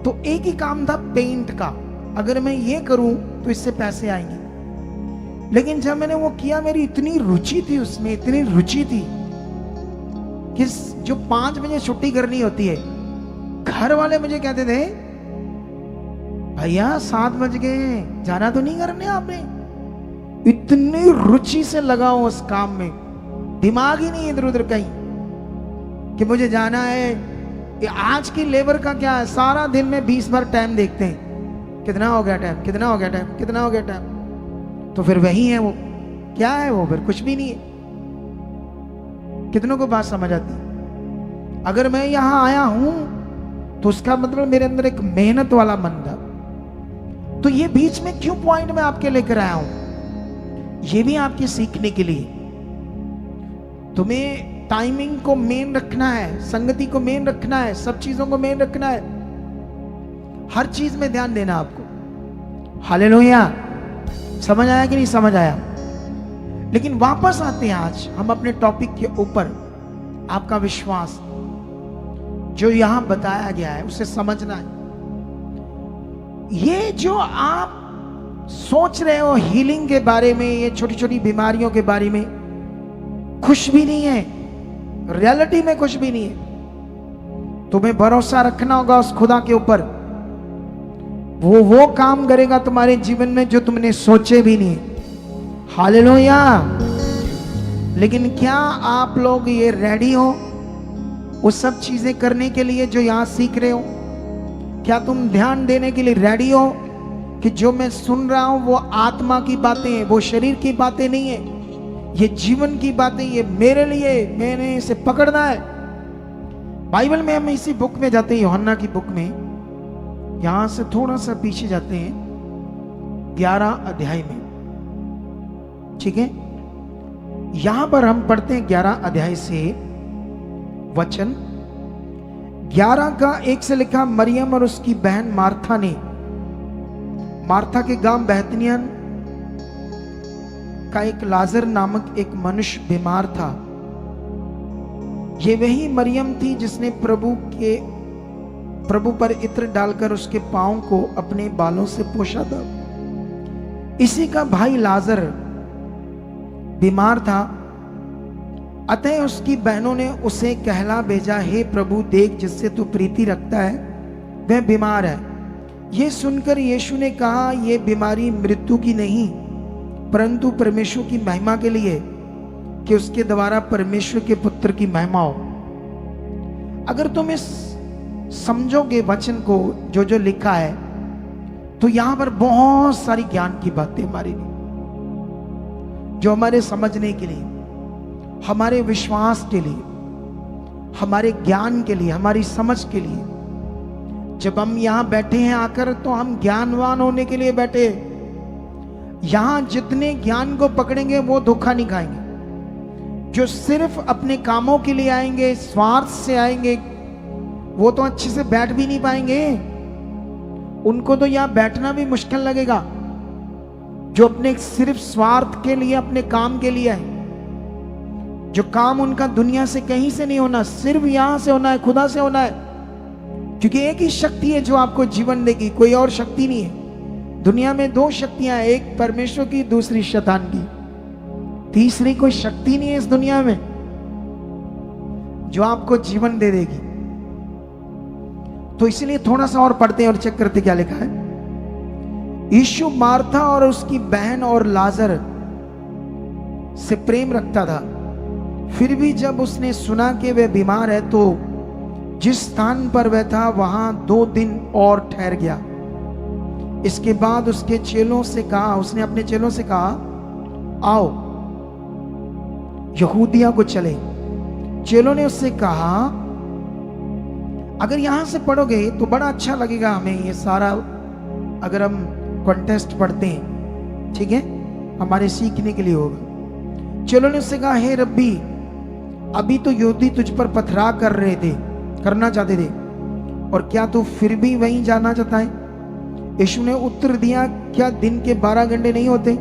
तो एक ही काम था पेंट का, अगर मैं ये करूं तो इससे पैसे आएंगे। लेकिन जब मैंने वो किया, मेरी इतनी रुचि थी उसमें, इतनी रुचि थी कि जो 5 बजे छुट्टी करनी होती है, घर वाले मुझे कहते थे, भैया 7 बज गए, जाना तो नहीं करने आपने। इतनी रुचि से लगा उस काम में, दिमाग ही नहीं इधर उधर कहीं कि मुझे जाना है। आज की लेबर का क्या है, सारा दिन में 20 बार टाइम देखते हैं, कितना हो गया टाइम, कितना हो गया टाइम, कितना हो गया टाइम। तो फिर वही है वो, क्या है वो, फिर कुछ भी नहीं है। कितनों को बात समझ आती? अगर मैं यहां आया हूं तो उसका मतलब मेरे अंदर एक मेहनत वाला मन था। तो ये बीच में क्यों पॉइंट मैं आपके लेकर आया हूं, ये भी आपके सीखने के लिए। तुम्हें टाइमिंग को मेन रखना है, संगति को मेन रखना है, सब चीजों को मेन रखना है, हर चीज में ध्यान देना आपको। हालेलुया। समझ आया कि नहीं समझ आया? लेकिन वापस आते हैं आज हम अपने टॉपिक के ऊपर। आपका विश्वास जो यहां बताया गया है उसे समझना है। ये जो आप सोच रहे हो हीलिंग के बारे में, ये छोटी छोटी बीमारियों के बारे में, कुछ भी नहीं है, रियलिटी में कुछ भी नहीं है। तुम्हें भरोसा रखना होगा उस खुदा के ऊपर। वो काम करेगा तुम्हारे जीवन में जो तुमने सोचे भी नहीं। हालेलुया। लेकिन क्या आप लोग ये रेडी हो वो सब चीजें करने के लिए जो यहां सीख रहे हो? क्या तुम ध्यान देने के लिए रेडी हो कि जो मैं सुन रहा हूं वो आत्मा की बातें हैं, वो शरीर की बातें नहीं है, ये जीवन की बातें, ये मेरे लिए, मैंने इसे पकड़ना है। बाइबल में हम इसी बुक में जाते हैं, यूहन्ना की बुक में, यहां से थोड़ा सा पीछे जाते हैं 11 अध्याय में, ठीक है। यहां पर हम पढ़ते हैं 11 अध्याय से वचन 11 का 1 से लिखा, मरियम और उसकी बहन मार्था ने, मार्था के गांव बैतनियन का एक लाजर नामक एक मनुष्य बीमार था। ये वही मरियम थी जिसने प्रभु पर इत्र डालकर उसके पांव को अपने बालों से पोंछा था। इसी का भाई लाजर बीमार था, अतः उसकी बहनों ने उसे कहला भेजा, हे प्रभु देख, जिससे तू प्रीति रखता है वह बीमार है। यह सुनकर यीशु ने कहा, यह बीमारी मृत्यु की नहीं परंतु परमेश्वर की महिमा के लिए, कि उसके द्वारा परमेश्वर के पुत्र की महिमा हो। अगर तुम इस समझोगे वचन को जो जो लिखा है, तो यहां पर बहुत सारी ज्ञान की बातें हमारे लिए, जो हमारे समझने के लिए, हमारे विश्वास के लिए, हमारे ज्ञान के लिए, हमारी समझ के लिए। जब हम यहां बैठे हैं आकर, तो हम ज्ञानवान होने के लिए बैठे। यहां जितने ज्ञान को पकड़ेंगे वो धोखा नहीं खाएंगे। जो सिर्फ अपने कामों के लिए आएंगे, स्वार्थ से आएंगे, वो तो अच्छे से बैठ भी नहीं पाएंगे। उनको तो यहां बैठना भी मुश्किल लगेगा। जो अपने सिर्फ स्वार्थ के लिए, अपने काम के लिए है, जो काम उनका दुनिया से कहीं से नहीं होना, सिर्फ यहां से होना है, खुदा से होना है। क्योंकि एक ही शक्ति है जो आपको जीवन देगी, कोई और शक्ति नहीं है। दुनिया में 2 शक्तियां हैं, एक परमेश्वर की, दूसरी शैतान की। तीसरी कोई शक्ति नहीं है इस दुनिया में जो आपको जीवन दे देगी। तो इसलिए थोड़ा सा और पढ़ते हैं और चेक करते क्या लिखा है। यीशु मार्था और उसकी बहन और लाजर से प्रेम रखता था। फिर भी जब उसने सुना कि वे बीमार है, तो जिस स्थान पर वह था वहां 2 दिन और ठहर गया। इसके बाद उसके चेलों से कहा, उसने अपने चेलों से कहा, आओ यहूदिया को चले। चेलों ने उससे कहा, अगर यहां से पढ़ोगे तो बड़ा अच्छा लगेगा हमें ये सारा, अगर हम कॉन्टेस्ट पढ़ते हैं, ठीक है, हमारे सीखने के लिए होगा। चेलों ने उससे कहा, हे रब्बी, अभी तो यहूदी तुझ पर पथरा करना चाहते थे, और क्या तू फिर भी वहीं जाना चाहता है? यीशु ने उत्तर दिया, क्या दिन के 12 घंटे नहीं होते?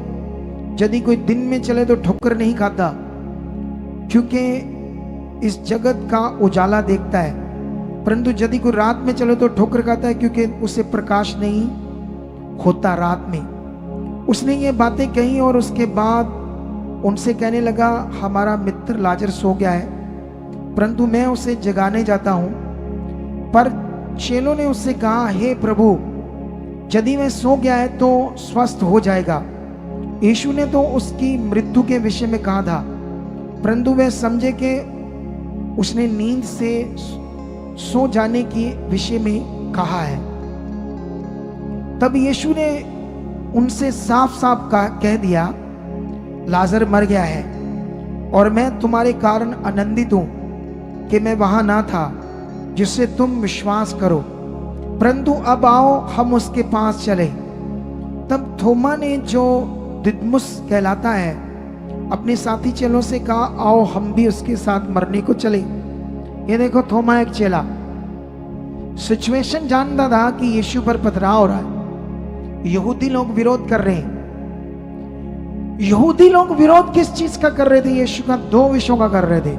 यदि कोई दिन में चले तो ठोकर नहीं खाता, क्योंकि इस जगत का उजाला देखता है, परंतु यदि कोई रात में चले तो ठोकर खाता है, क्योंकि उसे प्रकाश नहीं होता रात में। उसने ये बातें कही और उसके बाद उनसे कहने लगा, हमारा मित्र लाजर सो गया है, परंतु मैं उसे जगाने जाता हूं। पर चेलों ने उससे कहा, हे प्रभु, यदि वह सो गया है तो स्वस्थ हो जाएगा। यीशु ने तो उसकी मृत्यु के विषय में कहा था, परंतु वह समझे कि उसने नींद से सो जाने के विषय में कहा है। तब यीशु ने उनसे साफ साफ कह दिया, लाजर मर गया है, और मैं तुम्हारे कारण आनंदित हूं कि मैं वहां ना था, जिससे तुम विश्वास करो, परंतु अब आओ हम उसके पास चले। तब थोमा ने, जो दिदमुस कहलाता है, अपने साथी चेलों से कहा, आओ हम भी उसके साथ मरने को चले। ये देखो, थोमा एक चेला सिचुएशन जानता था कि यीशु पर पथराव हो रहा है, यहूदी लोग विरोध कर रहे हैं। यहूदी लोग विरोध किस चीज का कर रहे थे? यीशु का 2 विषयों का कर रहे थे।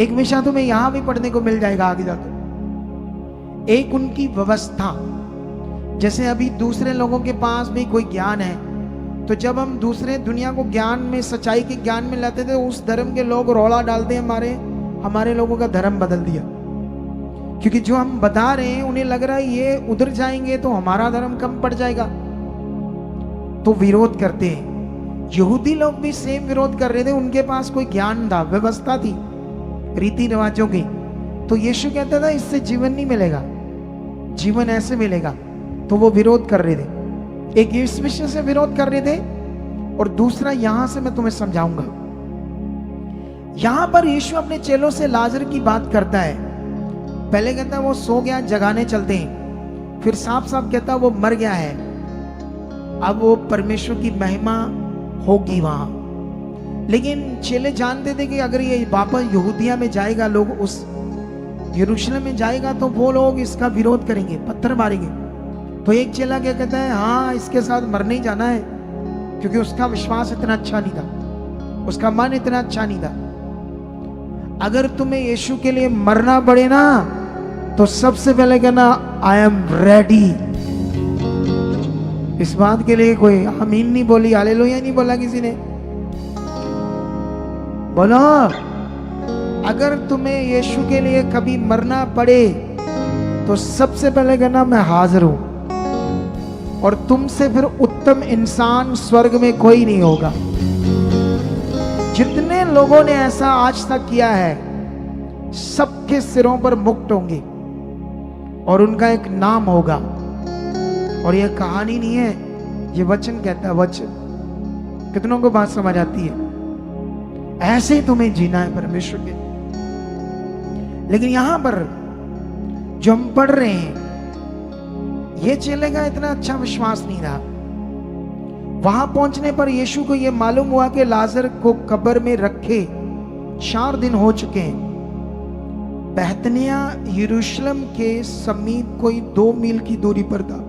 एक विषय तुम्हें यहां भी पढ़ने को मिल जाएगा आगे जाकर। एक उनकी व्यवस्था, जैसे अभी दूसरे लोगों के पास भी कोई ज्ञान है, तो जब हम दूसरे दुनिया को ज्ञान में, सच्चाई के ज्ञान में लाते थे, उस धर्म के लोग रौला डालते हैं, हमारे लोगों का धर्म बदल दिया, क्योंकि जो हम बता रहे हैं उन्हें लग रहा है ये उधर जाएंगे तो हमारा धर्म कम पड़ जाएगा, तो विरोध करते हैं। यहूदी लोग भी सेम विरोध कर रहे थे, उनके पास कोई ज्ञान था, व्यवस्था थी रीति रिवाजों की। तो यीशु कहता था, इससे जीवन नहीं मिलेगा, जीवन ऐसे मिलेगा, तो वो विरोध कर रहे थे। एक इस विषय से विरोध कर रहे थे, और दूसरा यहां से मैं तुम्हें समझाऊंगा। यहां पर यीशु अपने चेलों से लाजर की बात करता है। पहले कहता है वो सो गया, जगाने चलते हैं, फिर साफ साफ कहता है वो मर गया है, अब वो परमेश्वर की महिमा होगी वहां। लेकिन चेले जानते थे कि अगर ये वापस यहूदिया में जाएगा, लोग उस यरूशलेम में जाएगा, तो वो लोग इसका विरोध करेंगे, पत्थर मारेंगे। तो एक चेला क्या कहता है, हाँ इसके साथ मरने ही जाना है, क्योंकि उसका विश्वास इतना अच्छा नहीं था, उसका मन इतना अच्छा नहीं था। अगर तुम्हें यीशु के लिए मरना पड़े ना, तो सबसे पहले कहना, आई एम रेडी। इस बात के लिए कोई आमीन नहीं बोली, हालेलुया नहीं बोला किसी ने? बोलो, अगर तुम्हें यीशु के लिए कभी मरना पड़े तो सबसे पहले कहना, मैं हाजिर हूं, और तुमसे फिर उत्तम इंसान स्वर्ग में कोई नहीं होगा। जितने लोगों ने ऐसा आज तक किया है, सबके सिरों पर मुकुट होंगे, और उनका एक नाम होगा। और यह कहानी नहीं है, ये वचन कहता है, वचन। कितनों को बात समझ आती है? ऐसे ही तुम्हें जीना है परमेश्वर के। लेकिन यहां पर जो हम पढ़ रहे हैं, ये चेले का इतना अच्छा विश्वास नहीं रहा। वहां पहुंचने पर यीशु को यह मालूम हुआ कि लाजर को कब्र में रखे 4 दिन हो चुके हैं। बैतनिया यरूशलेम के समीप कोई 2 मील की दूरी पर था।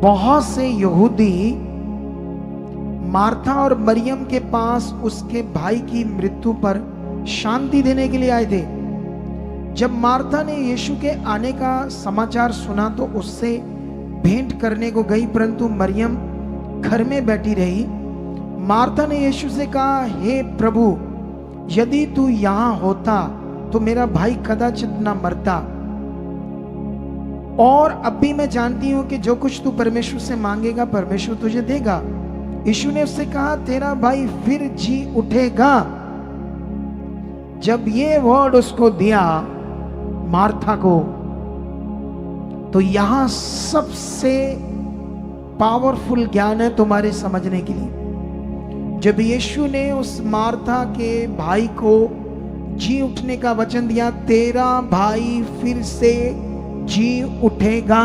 बहुत से यहूदी मार्था और मरियम के पास उसके भाई की मृत्यु पर शांति देने के लिए आए थे। जब मार्था ने यीशु के आने का समाचार सुना तो उससे भेंट करने को गई, परंतु मरियम घर में बैठी रही। मार्था ने यीशु से कहा, हे प्रभु, यदि तू यहां होता तो मेरा भाई कदाचित ना मरता। और अब भी मैं जानती हूं कि जो कुछ तू परमेश्वर से मांगेगा परमेश्वर तुझे देगा। यीशु ने उससे कहा, तेरा भाई फिर जी उठेगा। जब ये वर्ड उसको दिया मार्था को। तो यहां सबसे पावरफुल ज्ञान है तुम्हारे समझने के लिए। जब यीशु ने उस मार्था के भाई को जी उठने का वचन दिया, तेरा भाई फिर से जी उठेगा,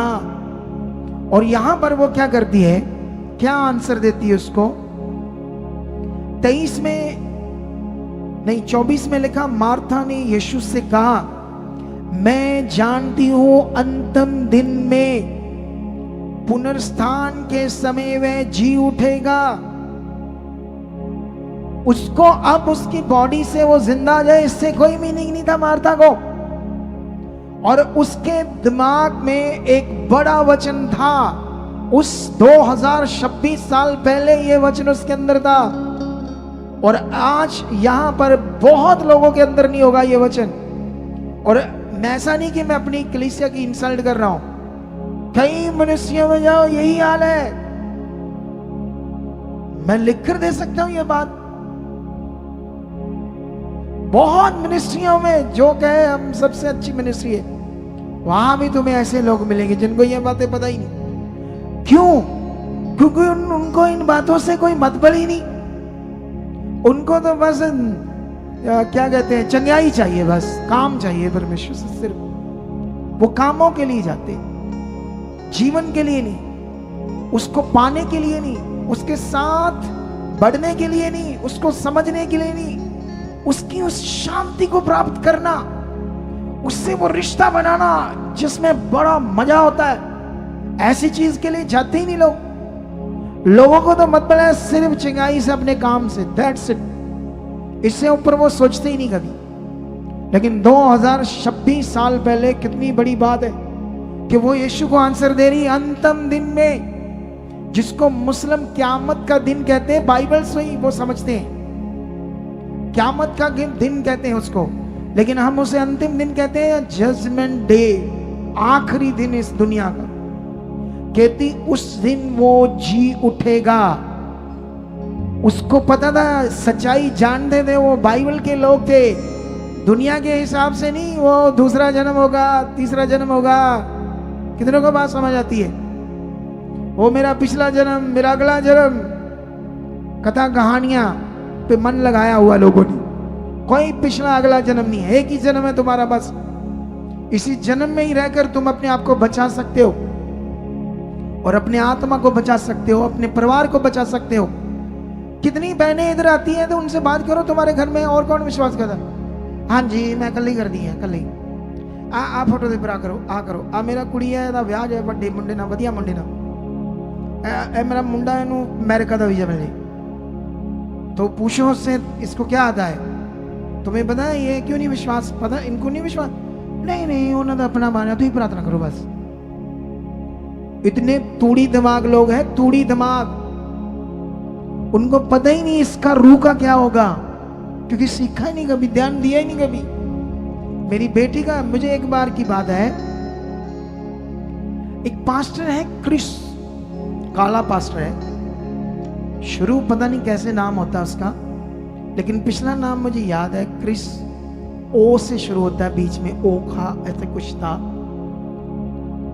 और यहां पर वो क्या करती है, क्या आंसर देती है उसको? 23 में नहीं 24 में लिखा, मार्था ने यीशु से कहा, मैं जानती हूं अंतिम दिन में पुनरुत्थान के समय वह जी उठेगा। उसको अब उसकी बॉडी से वो जिंदा आ जाए, इससे कोई मीनिंग नहीं था मार्था को। और उसके दिमाग में एक बड़ा वचन था, उस 2026 साल पहले ये वचन उसके अंदर था, और आज यहां पर बहुत लोगों के अंदर नहीं होगा ये वचन। और ऐसा नहीं कि मैं अपनी कलीसिया की इंसल्ट कर रहा हूं, कई मनुष्यों में जाओ यही हाल है। मैं लिखकर दे सकता हूं ये बात, बहुत मिनिस्ट्रियों में जो कहे हम सबसे अच्छी मिनिस्ट्री है, वहां भी तुम्हें ऐसे लोग मिलेंगे जिनको ये बातें पता ही नहीं। क्यों? क्योंकि उनको इन बातों से कोई मतलब ही नहीं। उनको तो बस क्या कहते हैं, चंगाई चाहिए, बस काम चाहिए परमेश्वर से। सिर्फ वो कामों के लिए जाते, जीवन के लिए नहीं, उसको पाने के लिए नहीं, उसके साथ बढ़ने के लिए नहीं, उसको समझने के लिए नहीं, उसकी उस शांति को प्राप्त करना, उससे वो रिश्ता बनाना जिसमें बड़ा मजा होता है, ऐसी चीज के लिए जाते ही नहीं लोग। लोगों को तो मतलब है सिर्फ चिंगाई से, अपने काम से, दैट्स इट। इससे ऊपर वो सोचते ही नहीं कभी। लेकिन 2026 साल पहले कितनी बड़ी बात है कि वो यीशु को आंसर दे रही अंतिम दिन में, जिसको मुस्लिम क्यामत का दिन कहते हैं, बाइबल से ही वो समझते हैं क्यामत का दिन कहते हैं उसको, लेकिन हम उसे अंतिम दिन कहते हैं, जजमेंट डे, आखिरी दिन इस दुनिया का। कहती उस दिन वो जी उठेगा। उसको पता था, सच्चाई जानते थे, वो बाइबल के लोग थे, दुनिया के हिसाब से नहीं। वो दूसरा जन्म होगा, तीसरा जन्म होगा, कितनों को बात समझ आती है? वो मेरा पिछला जन्म, मेरा अगला जन्म, कथा कहानियां पे मन लगाया हुआ लोगों ने। कोई पिछला अगला जन्म नहीं है, एक ही जन्म है तुम्हारा बस। इसी जन्म में ही रहकर तुम अपने आप को बचा सकते हो, और अपने आत्मा को बचा सकते हो, अपने परिवार को बचा सकते हो। कितनी बहनें इधर आती हैं तो उनसे बात करो, तुम्हारे घर में और कौन विश्वास करता? हाँ जी मैं कल ही कर दी है, कल ही आ फोटो दे पर करो, आ करो, आ मेरा कुड़िया दा ब्याह है, बड़े मुंडे ना, वधिया मुंडे ना, ए मेरा मुंडा इनू अमेरिका का वीजा मिले। तो पूछो उससे इसको क्या आता है, तुम्हें पता है? ये क्यों नहीं विश्वास, पता इनको नहीं विश्वास। नहीं नहीं उन्होंने अपना माना, तो ही प्रार्थना करो बस। इतने तूड़ी दिमाग लोग हैं, तूड़ी दिमाग, उनको पता ही नहीं इसका रूह का क्या होगा, क्योंकि सीखा ही नहीं कभी, ध्यान दिया ही नहीं कभी। मेरी बेटी का, मुझे एक बार की बात है, एक पास्टर है क्रिस, काला पास्टर है, शुरू पता नहीं कैसे नाम होता उसका, लेकिन पिछला नाम मुझे याद है, क्रिस, ओ से शुरू होता है, बीच में ओ खा ऐसे कुछ था,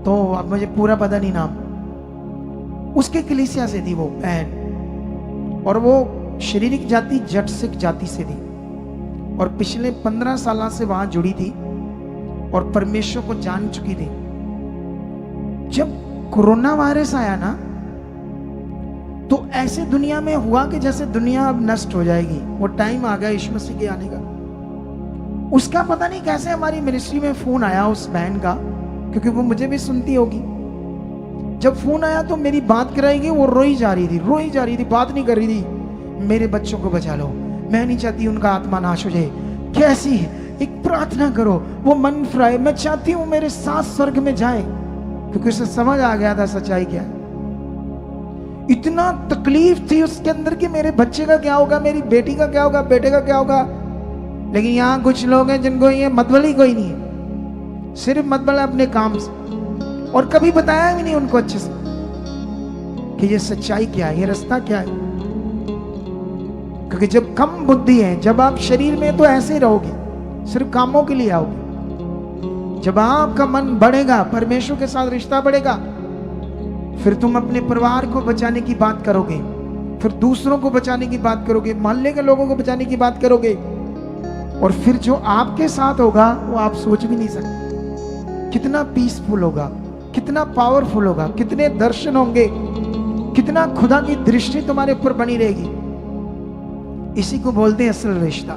तो अब मुझे पूरा पता नहीं नाम। उसके कलीसिया से थी वो बहन, और वो शारीरिक जाति जट सिख जाति से थी, और पिछले 15 साल से वहां जुड़ी थी और परमेश्वर को जान चुकी थी। जब कोरोना वायरस आया ना, तो ऐसे दुनिया में हुआ कि जैसे दुनिया अब नष्ट हो जाएगी, वो टाइम आ गया यीशु मसीह के आने का। उसका पता नहीं कैसे हमारी मिनिस्ट्री में फोन आया उस बहन का, क्योंकि वो मुझे भी सुनती होगी। जब फोन आया तो मेरी बात कराएगी, वो रोई जा रही थी, बात नहीं कर रही थी। मेरे बच्चों को बचा लो, मैं नहीं चाहती उनका आत्मा नाश हो जाए। कैसी एक प्रार्थना करो, वो मन फ्राई, मैं चाहती हूं मेरे साथ स्वर्ग में जाए, क्योंकि उसे समझ आ गया था सच्चाई क्या है। इतना तकलीफ थी उसके अंदर कि मेरे बच्चे का क्या होगा, मेरी बेटी का क्या होगा, बेटे का क्या होगा। लेकिन यहां कुछ लोग हैं जिनको ये मतलब ही कोई नहीं है, सिर्फ मतलब अपने काम से, और कभी बताया भी नहीं उनको अच्छे से कि ये सच्चाई क्या है, ये रास्ता क्या है। क्योंकि जब कम बुद्धि है, जब आप शरीर में तो ऐसे ही रहोगे, सिर्फ कामों के लिए आओगे। जब आपका मन बढ़ेगा, परमेश्वर के साथ रिश्ता बढ़ेगा, फिर तुम अपने परिवार को बचाने की बात करोगे, फिर दूसरों को बचाने की बात करोगे, मोहल्ले के लोगों को बचाने की बात करोगे, और फिर जो आपके साथ होगा वो आप सोच भी नहीं सकते। कितना पीसफुल होगा, कितना पावरफुल होगा, कितने दर्शन होंगे, कितना खुदा की दृष्टि तुम्हारे ऊपर बनी रहेगी। इसी को बोलते हैं असल रिश्ता।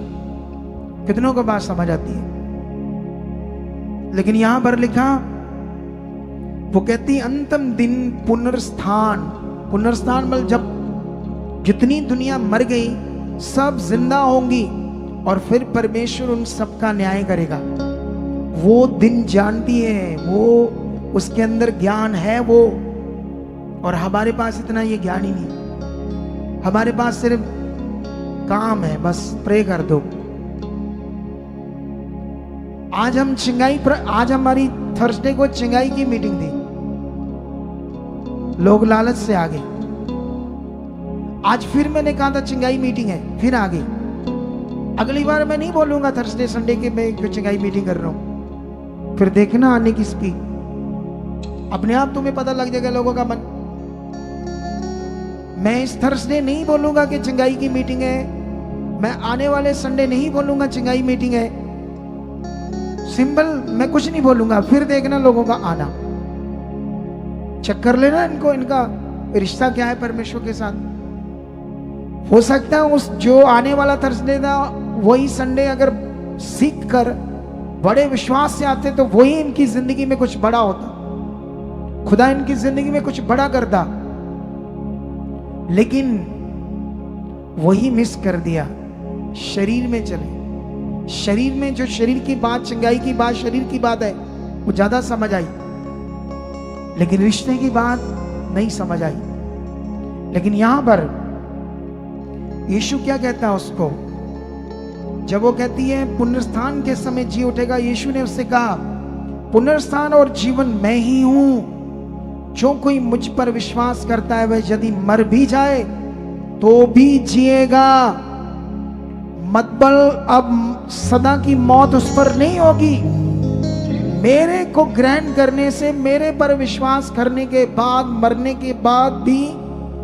कितनों को बात समझ आती है? लेकिन यहां पर लिखा, वो कहती अंतिम दिन पुनर्स्थान। पुनर्स्थान मतलब जब जितनी दुनिया मर गई सब जिंदा होंगी और फिर परमेश्वर उन सबका न्याय करेगा। वो दिन जानती है, वो उसके अंदर ज्ञान है वो, और हमारे पास इतना ये ज्ञान ही नहीं। हमारे पास सिर्फ काम है, बस प्रे कर दो। आज हम चिंगाई पर, आज हमारी थर्सडे को चिंगाई की मीटिंग थी, लोग लालच से आ गए। आज फिर मैंने कहा था चिंगाई मीटिंग है, फिर आ गई। अगली बार मैं नहीं बोलूंगा थर्सडे संडे के मैं चिंगाई मीटिंग कर रहा हूं। फिर देखना आने की स्पीड, अपने आप तुम्हें पता लग जाएगा लोगों का मन। मैं इस थर्सडे नहीं बोलूंगा कि चिंगाई की मीटिंग है, मैं आने वाले संडे नहीं बोलूंगा चिंगाई मीटिंग है, सिंबल मैं कुछ नहीं बोलूंगा। फिर देखना लोगों का आना, चेक कर लेना इनको, इनका रिश्ता क्या है परमेश्वर के साथ। हो सकता है उस जो आने वाला थर्सडे था वही संडे अगर सीख कर बड़े विश्वास से आते तो वही इनकी जिंदगी में कुछ बड़ा होता, खुदा इनकी जिंदगी में कुछ बड़ा करता, लेकिन वही मिस कर दिया। शरीर में चले, शरीर में जो शरीर की बात, चंगाई की बात शरीर की बात है वो ज्यादा समझ आई, लेकिन रिश्ते की बात नहीं समझ आई। लेकिन यहां पर यीशु क्या कहता है उसको, जब वो कहती है पुनरुत्थान के समय जी उठेगा, यीशु ने उससे कहा पुनरुत्थान और जीवन मैं ही हूं, जो कोई मुझ पर विश्वास करता है वह यदि मर भी जाए तो भी जिएगा। मतलब अब सदा की मौत उस पर नहीं होगी। मेरे को ग्रहण करने से, मेरे पर विश्वास करने के बाद, मरने के बाद भी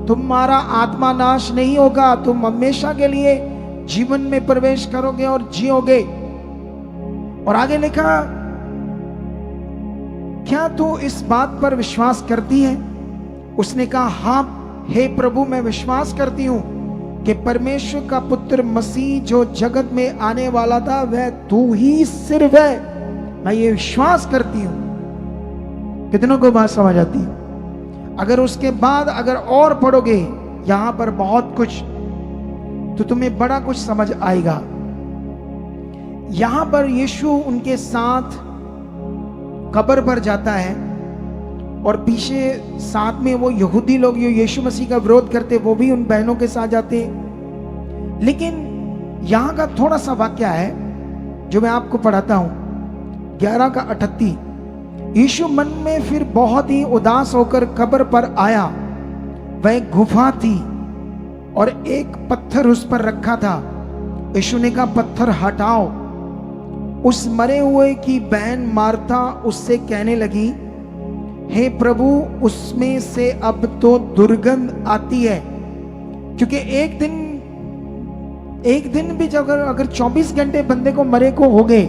तुम्हारा आत्मा नाश नहीं होगा, तुम हमेशा के लिए जीवन में प्रवेश करोगे और जियोगे। और आगे लिखा, क्या तू इस बात पर विश्वास करती है? उसने कहा, हाँ हे प्रभु, मैं विश्वास करती हूं कि परमेश्वर का पुत्र मसीह जो जगत में आने वाला था वह तू ही सिर्फ है। मैं ये विश्वास करती हूं। कितनों को बात समझ आती है? अगर उसके बाद अगर और पढ़ोगे यहां पर बहुत कुछ, तो तुम्हें बड़ा कुछ समझ आएगा। यहां पर यीशु उनके साथ कब्र पर जाता है और पीछे साथ में वो यहूदी लोग जो यीशु मसीह का विरोध करते वो भी उन बहनों के साथ जाते हैं। लेकिन यहां का थोड़ा सा वाक्य है जो मैं आपको पढ़ाता हूं, 11 का 38। यीशु मन में फिर बहुत ही उदास होकर कब्र पर आया। वह गुफा थी और एक पत्थर उस पर रखा था। यीशु ने कहा, पत्थर हटाओ। उस मरे हुए की बहन मार्था उससे कहने लगी, हे प्रभु, उसमें से अब तो दुर्गंध आती है, क्योंकि एक दिन भी जब अगर 24 घंटे बंदे को मरे को हो गए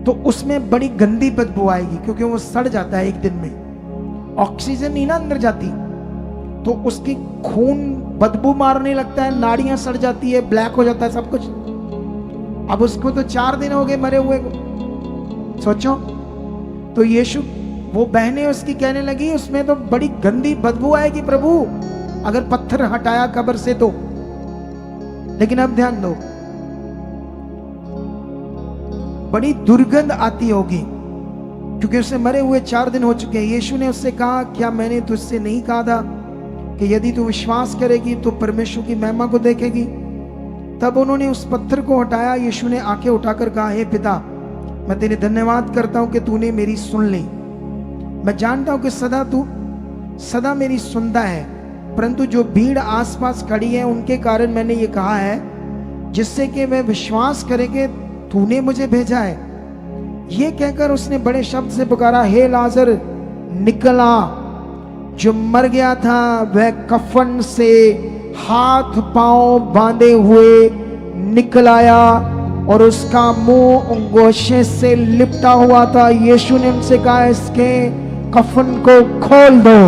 तो उसमें बड़ी गंदी बदबू आएगी, क्योंकि वो सड़ जाता है एक दिन में, ऑक्सीजन नहीं ना अंदर जाती, तो उसकी खून बदबू मारने लगता है, नाड़ियां सड़ जाती है, ब्लैक हो जाता है सब कुछ। अब उसको तो 4 दिन हो गए मरे हुए को, सोचो। तो यीशु, वो बहनें उसकी कहने लगी, उसमें तो बड़ी गंदी बदबू आएगी प्रभु अगर पत्थर हटाया कब्र से तो। लेकिन अब ध्यान दो, बड़ी दुर्गंध आती होगी क्योंकि उसे मरे हुए 4 दिन हो चुके हैं। यीशु ने उससे कहा, क्या मैंने तुझसे नहीं कहा था कि यदि तू विश्वास करेगी तो परमेश्वर की महिमा को देखेगी? तब उन्होंने उस पत्थर को हटाया। यीशु ने आंखें उठाकर कहा, हे पिता, मैं तेरे धन्यवाद करता हूं कि तूने मेरी सुन ली। मैं जानता हूं कि सदा मेरी सुनता है, परंतु जो भीड़ आसपास खड़ी है उनके कारण मैंने ये कहा है, जिससे कि वे विश्वास करें कि तूने मुझे भेजा है। ये कहकर उसने बड़े शब्द से पुकारा, हे लाजर निकल आ। जो मर गया था वह कफन से हाथ पांव बांधे हुए निकल आया और उसका मुंह गोशे से लिपटा हुआ था। यीशु ने उनसे कहा, इसके कफन को खोल दो।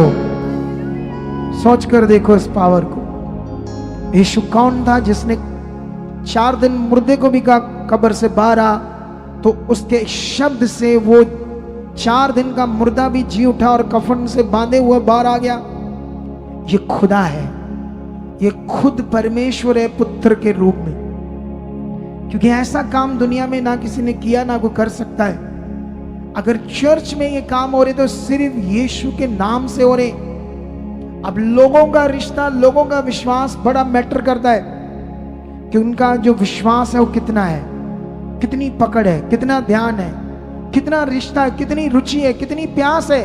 सोच कर देखो इस पावर को। यीशु कौन था जिसने 4 दिन मुर्दे को भी कहा कब्र से बाहर आ, तो उसके शब्द से वो 4 दिन का मुर्दा भी जी उठा और कफन से बांधे हुए बाहर आ गया। ये खुदा है, ये खुद परमेश्वर है पुत्र के रूप में, क्योंकि ऐसा काम दुनिया में ना किसी ने किया ना कोई कर सकता है। अगर चर्च में ये काम हो रहे तो सिर्फ यीशु के नाम से हो रहे। अब लोगों का रिश्ता, लोगों का विश्वास बड़ा मैटर करता है कि उनका जो विश्वास है वो कितना है, कितनी पकड़ है, कितना ध्यान है, कितना रिश्ता है, कितनी रुचि है, कितनी प्यास है।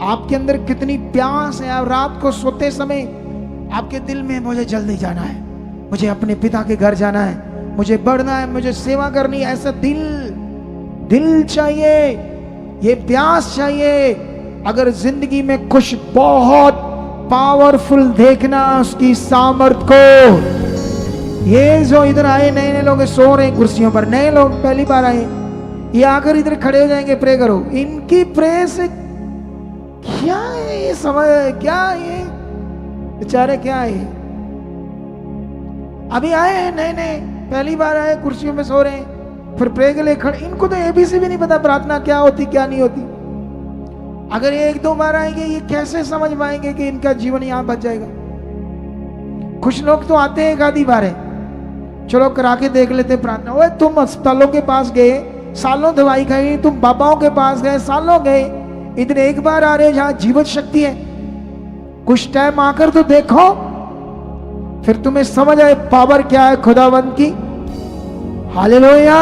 आपके अंदर कितनी प्यास है। आप रात को सोते समय आपके दिल में, मुझे जल्दी जाना है, मुझे अपने पिता के घर जाना है, मुझे बढ़ना है, मुझे सेवा करनी है। ऐसा दिल चाहिए, ये प्यास चाहिए। अगर जिंदगी में कुछ बहुत पावरफुल देखना उसकी सामर्थ को। ये जो इधर आए नए नए लोग सो रहे हैं कुर्सियों पर, नए लोग पहली बार आए, ये आकर इधर खड़े हो जाएंगे, प्रे करो। इनकी प्रे से क्या है ये समझ, क्या ये बेचारे क्या है। अभी आए हैं नए नए, पहली बार आए, कुर्सियों में सो रहे हैं, फिर प्रे के लिए खड़े। इनको तो एबीसी भी नहीं पता प्रार्थना क्या होती क्या नहीं होती। अगर 1-2 बार आएंगे ये कैसे समझ पाएंगे कि इनका जीवन यहां बच जाएगा। कुछ लोग तो आते हैं 1 आधी बार है, चलो करा के देख लेते प्रार्थना। ओए तुम अस्पतालों के पास गए, सालों दवाई खाई, तुम बाबाओं के पास गए, सालों गए, इधर 1 बार आ रहे जहां जीवन शक्ति है। कुछ टाइम आकर तो देखो, फिर तुम्हें समझ आए पावर क्या है खुदावंत की। हालेलुया।